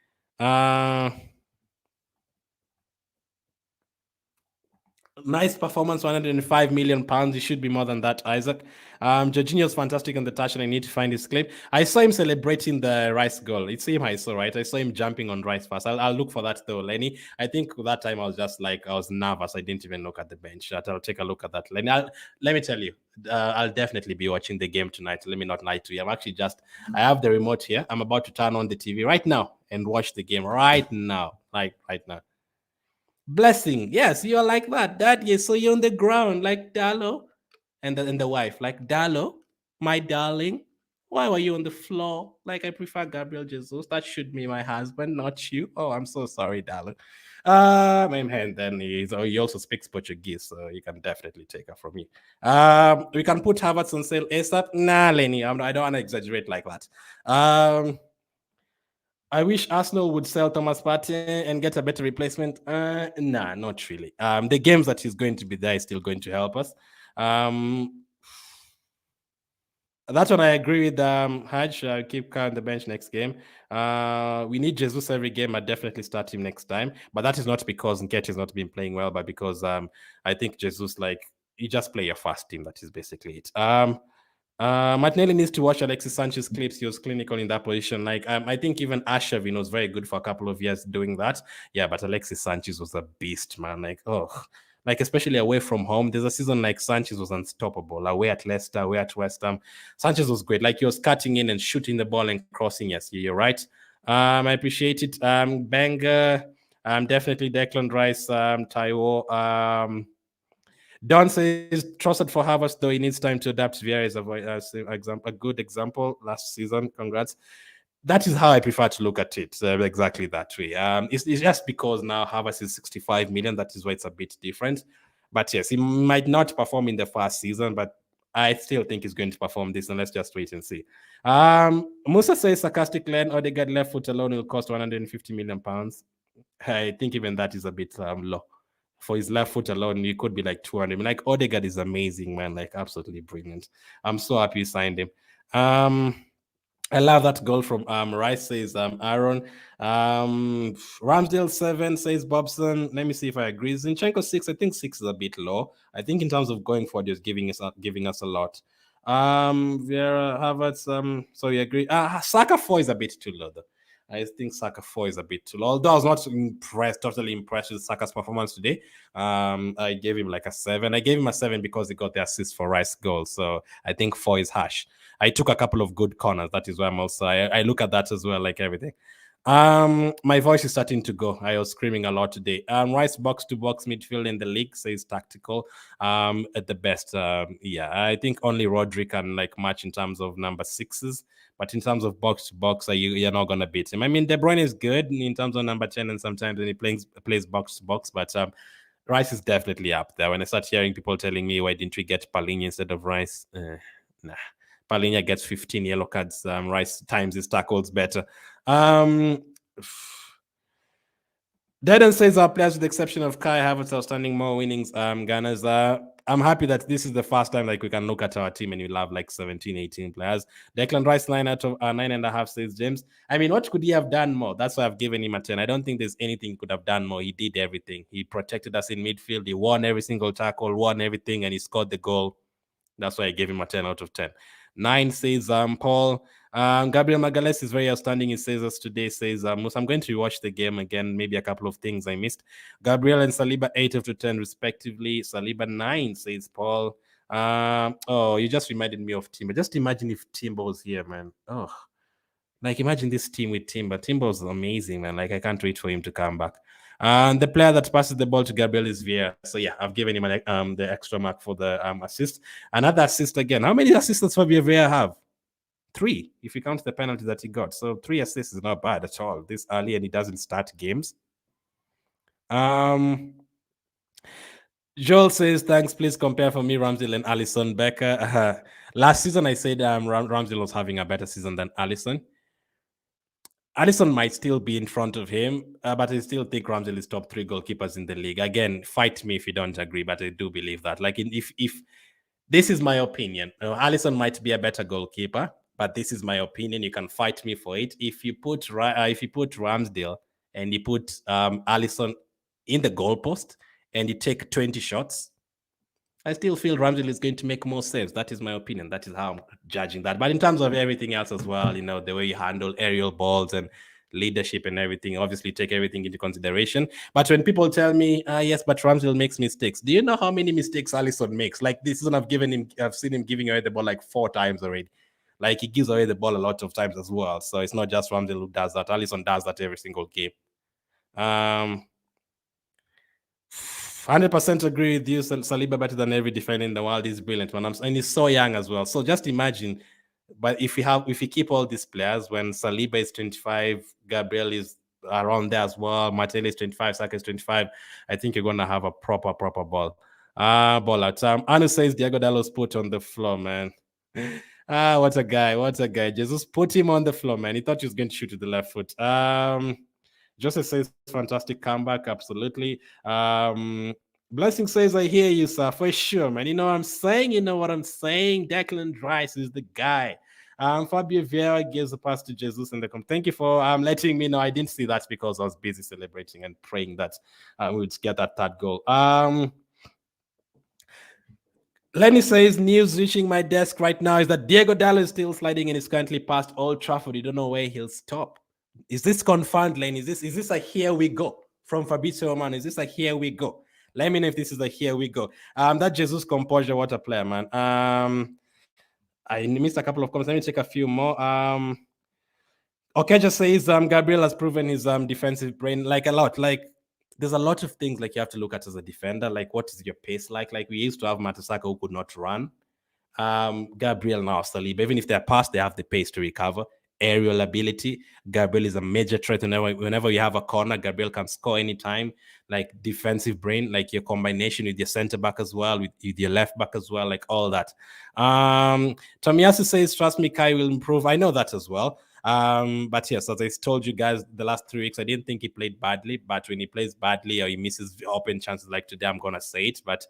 Speaker 1: Nice performance, 105 million pounds. He should be more than that, Isaac. Jorginho's fantastic on the touch, and I need to find his clip. I saw him celebrating the Rice goal. It's him I saw, right? I saw him jumping on Rice first. I'll look for that though, Lenny. I think that time I was just like, I was nervous. I didn't even look at the bench. I'll take a look at that, Lenny. Let me tell you, I'll definitely be watching the game tonight. Let me not lie to you. I have the remote here. I'm about to turn on the TV right now and watch the game right now. Like right now. Blessing. Yes, you're like that. Dad, yes, so you're on the ground like Dalo. And the wife, like Dalo, my darling. Why were you on the floor? Like I prefer Gabriel Jesus. That should be my husband, not you. Oh, I'm so sorry, darling. My man, then he also speaks Portuguese, so you can definitely take her from me. We can put Havertz on sale ASAP. Nah, Lenny, I don't want to exaggerate like that. I wish Arsenal would sell Thomas Partey and get a better replacement. Nah, not really. The games that he's going to be there is still going to help us. That one I agree with Haj. Keep Kai on the bench next game. We need Jesus every game. I definitely start him next time. But that is not because Nketiah has not been playing well, but because I think Jesus, like, you just play your first team. That is basically it. Martinelli needs to watch Alexis Sanchez clips. He was clinical in that position. Like, I think even Arshavin was very good for a couple of years doing that. Yeah, but Alexis Sanchez was a beast, man. Like, like especially away from home. There's a season like Sanchez was unstoppable. Away at Leicester, away at West Ham, Sanchez was great. Like he was cutting in and shooting the ball and crossing. Yes, you're right. I appreciate it. Banger. Definitely Declan Rice. Taiwo. Don says trusted for Harvest, though he needs time to adapt. Vieira is a good example last season. Congrats. That is how I prefer to look at it. Exactly that way. It's just because now Harvest is 65 million. That is why it's a bit different. But yes, he might not perform in the first season, but I still think he's going to perform this, and let's just wait and see. Musa says sarcastic Len Odegaard left foot alone will cost 150 million pounds. I think even that is a bit low. For his left foot alone, he could be like 200. Like Odegaard is amazing, man. Like absolutely brilliant. I'm so happy you signed him. I love that goal from Rice, says Aaron. Ramsdale 7, says Bobson. Let me see if I agree. Zinchenko 6. I think 6 is a bit low. I think in terms of going forward, he's giving us a lot. Vieira, Havertz. So you agree? Saka 4 is a bit too low, though. I think Saka 4 is a bit too low. Although I was not totally impressed with Saka's performance today. I gave him like a 7. I gave him a 7 because he got the assist for Rice goal. So I think 4 is harsh. I took a couple of good corners. That is why I'm also I look at that as well, like everything. My voice is starting to go. I was screaming a lot today. Rice box to box midfield in the league, says tactical. At the best, yeah, I think only Rodri can like match in terms of number 6s. But in terms of box to box, you're not gonna beat him. I mean, De Bruyne is good in terms of number 10, and sometimes when he plays box to box, but Rice is definitely up there. When I start hearing people telling me, why didn't we get Palhinha instead of Rice? Nah. Palhinha gets 15 yellow cards. Rice times his tackles better. Dedan says our players, with the exception of Kai Havertz, outstanding more winnings. Gunners. I'm happy that this is the first time like we can look at our team and you'll have like 17, 18 players. Declan Rice 9 out of 9.5, says James. I mean, what could he have done more? That's why I've given him a 10. I don't think there's anything he could have done more. He did everything. He protected us in midfield. He won every single tackle, won everything, and he scored the goal. That's why I gave him a 10 out of 10. 9 says Paul. Gabriel Magalhaes is very outstanding. He says us today, says I'm going to watch the game again. Maybe a couple of things I missed. Gabriel and Saliba 8 out of 10 respectively. Saliba 9, says Paul. You just reminded me of Timber. Just imagine if Timber was here, man. Oh, like imagine this team with Timber. Timber was amazing, man. Like I can't wait for him to come back. And the player that passes the ball to Gabriel is Vieira. So yeah, I've given him the extra mark for the assist. Another assist again. How many assists does Vieira have? 3, if you count the penalty that he got. So 3 assists is not bad at all this early, and he doesn't start games. Joel says, thanks, please compare for me Ramsdale and Alisson Becker. Last season, I said Ramsdale was having a better season than Alisson. Alisson might still be in front of him, but I still think Ramsdale is top 3 goalkeepers in the league. Again, fight me if you don't agree, but I do believe that. Like, if this is my opinion, Alisson might be a better goalkeeper, but this is my opinion. You can fight me for it. If you put Ramsdale and you put Alisson in the goalpost and you take 20 shots, I still feel Ramsdale is going to make more saves. That is my opinion. That is how I'm judging that. But in terms of everything else as well, the way you handle aerial balls and leadership and everything, obviously take everything into consideration. But when people tell me, yes, but Ramsdale makes mistakes, do you know how many mistakes Alisson makes? Like this season, I've seen him giving away the ball like 4 times already. Like he gives away the ball a lot of times as well. So it's not just Ramsdale who does that. Alisson does that every single game. 100% agree with you. Saliba better than every defender in the world. He's brilliant, man. And he's so young as well. So just imagine, but if we keep all these players, when Saliba is 25, Gabriel is around there as well, Martinelli is 25, Saka is 25, I think you're gonna have a proper ball. Ball out. Anu says Diego Dallo's put on the floor, man. What a guy. Jesus put him on the floor, man. He thought he was going to shoot with the left foot. Joseph says fantastic comeback, absolutely. Blessing says, I hear you, sir, for sure, man. You know what I'm saying? Declan Rice is the guy. Fabio Vieira gives a pass to Jesus in the thank you for letting me know. I didn't see that because I was busy celebrating and praying that we would get that third goal. Lenny says, news reaching my desk right now is that Diego Dallo is still sliding and is currently past Old Trafford. You don't know where he'll stop. Is this confirmed, Lenny? Is this a here we go from Fabrizio Romano? Is this a here we go? Let me know if this is a here we go. That Jesus composure, what a player, man. I missed a couple of comments. Let me check a few more. Okeja says Gabriel has proven his defensive brain, like a lot. Like there's a lot of things like you have to look at as a defender. Like what is your pace like? Like we used to have Mertesacker who could not run. Gabriel now, Saliba, even if they're past, they have the pace to recover. Aerial ability, Gabriel is a major threat. Whenever you have a corner, Gabriel can score anytime. Like defensive brain, like your combination with your center back as well, with your left back as well, like all that. Tomiyasu says, trust me, Kai will improve. I know that as well. But yes, as I told you guys the last 3 weeks, I didn't think he played badly, but when he plays badly or he misses open chances like today, I'm gonna say it. But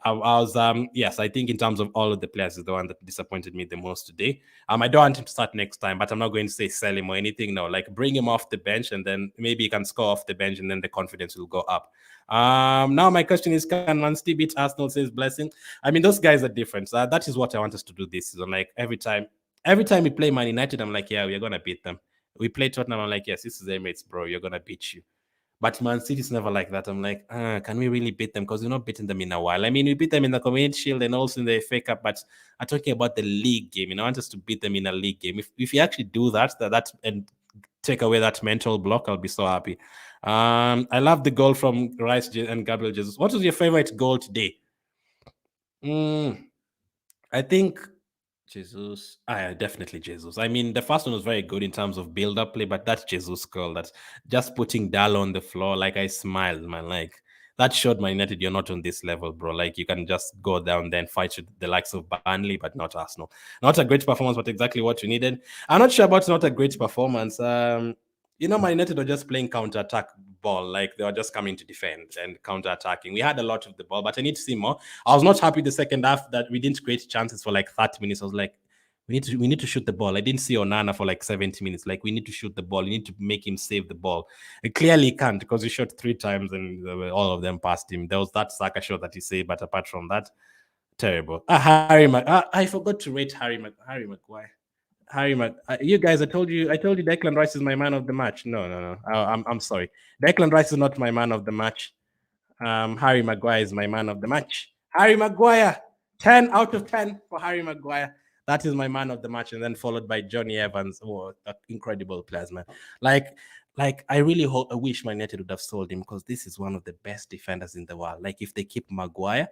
Speaker 1: I was yes, I think in terms of all of the players is the one that disappointed me the most today. I don't want him to start next time, but I'm not going to say sell him or anything. No, like bring him off the bench and then maybe he can score off the bench and then the confidence will go up. Now my question is, can Man City beat Arsenal? Says Blessing. I mean, those guys are different. That is what I want us to do this season. Like every time we play Man United, I'm like, yeah, we're gonna beat them. We play Tottenham, I'm like, yes, this is Emirates, bro. You're gonna beat you. But Man City is never like that. I'm like, can we really beat them? Because we're not beating them in a while. I mean, we beat them in the Community Shield and also in the FA Cup, but I'm talking about the league game. I want us to beat them in a league game. If you actually do that and take away that mental block, I'll be so happy. I love the goal from Rice and Gabriel Jesus. What was your favorite goal today? I think Jesus. Definitely Jesus. I mean, the first one was very good in terms of build-up play, but that Jesus goal, that's just putting Dallo on the floor, like I smiled, man. Like that showed Man United, you're not on this level, bro. Like you can just go down there and fight with the likes of Burnley, but not Arsenal. Not a great performance, but exactly what we needed. I'm not sure about not a great performance. Man United were just playing counter-attack ball. Like they were just coming to defend and counter-attacking. We had a lot of the ball, but I need to see more. I was not happy the second half that we didn't create chances for like 30 minutes. I was like, we need to shoot the ball. I didn't see Onana for like 70 minutes. Like we need to shoot the ball. We need to make him save the ball. And clearly he can't because he shot 3 times and all of them passed him. There was that Saka shot that he saved, but apart from that, terrible. I forgot to rate Harry Maguire. You guys, I told you Declan Rice is my man of the match. No. I'm sorry. Declan Rice is not my man of the match. Harry Maguire is my man of the match. Harry Maguire, 10 out of 10 for Harry Maguire. That is my man of the match, and then followed by Johnny Evans. Oh, incredible players, man. Like I really I wish Man United would have sold him because this is one of the best defenders in the world. Like if they keep Maguire,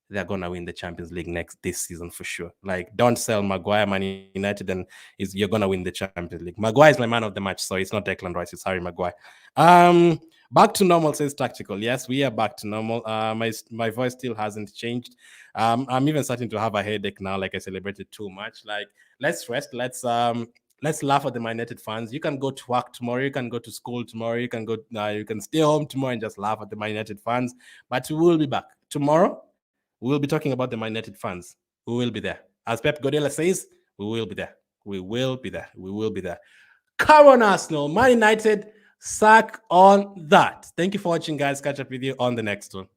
Speaker 1: they're gonna win the Champions League this season for sure. Like, don't sell Maguire, Man United, and you're gonna win the Champions League. Maguire is my man of the match, so it's not Declan Rice, it's Harry Maguire. Back to normal, says Tactical. Yes, we are back to normal. My voice still hasn't changed. I'm even starting to have a headache now. Like I celebrated too much. Like let's rest. Let's laugh at the Man United fans. You can go to work tomorrow. You can go to school tomorrow. You can go. You can stay home tomorrow and just laugh at the Man United fans. But we will be back tomorrow. We will be talking about the Man United fans. We will be there. As Pep Guardiola says, we will be there. We will be there. We will be there. Come on, Arsenal. Man United, sack on that. Thank you for watching, guys. Catch up with you on the next one.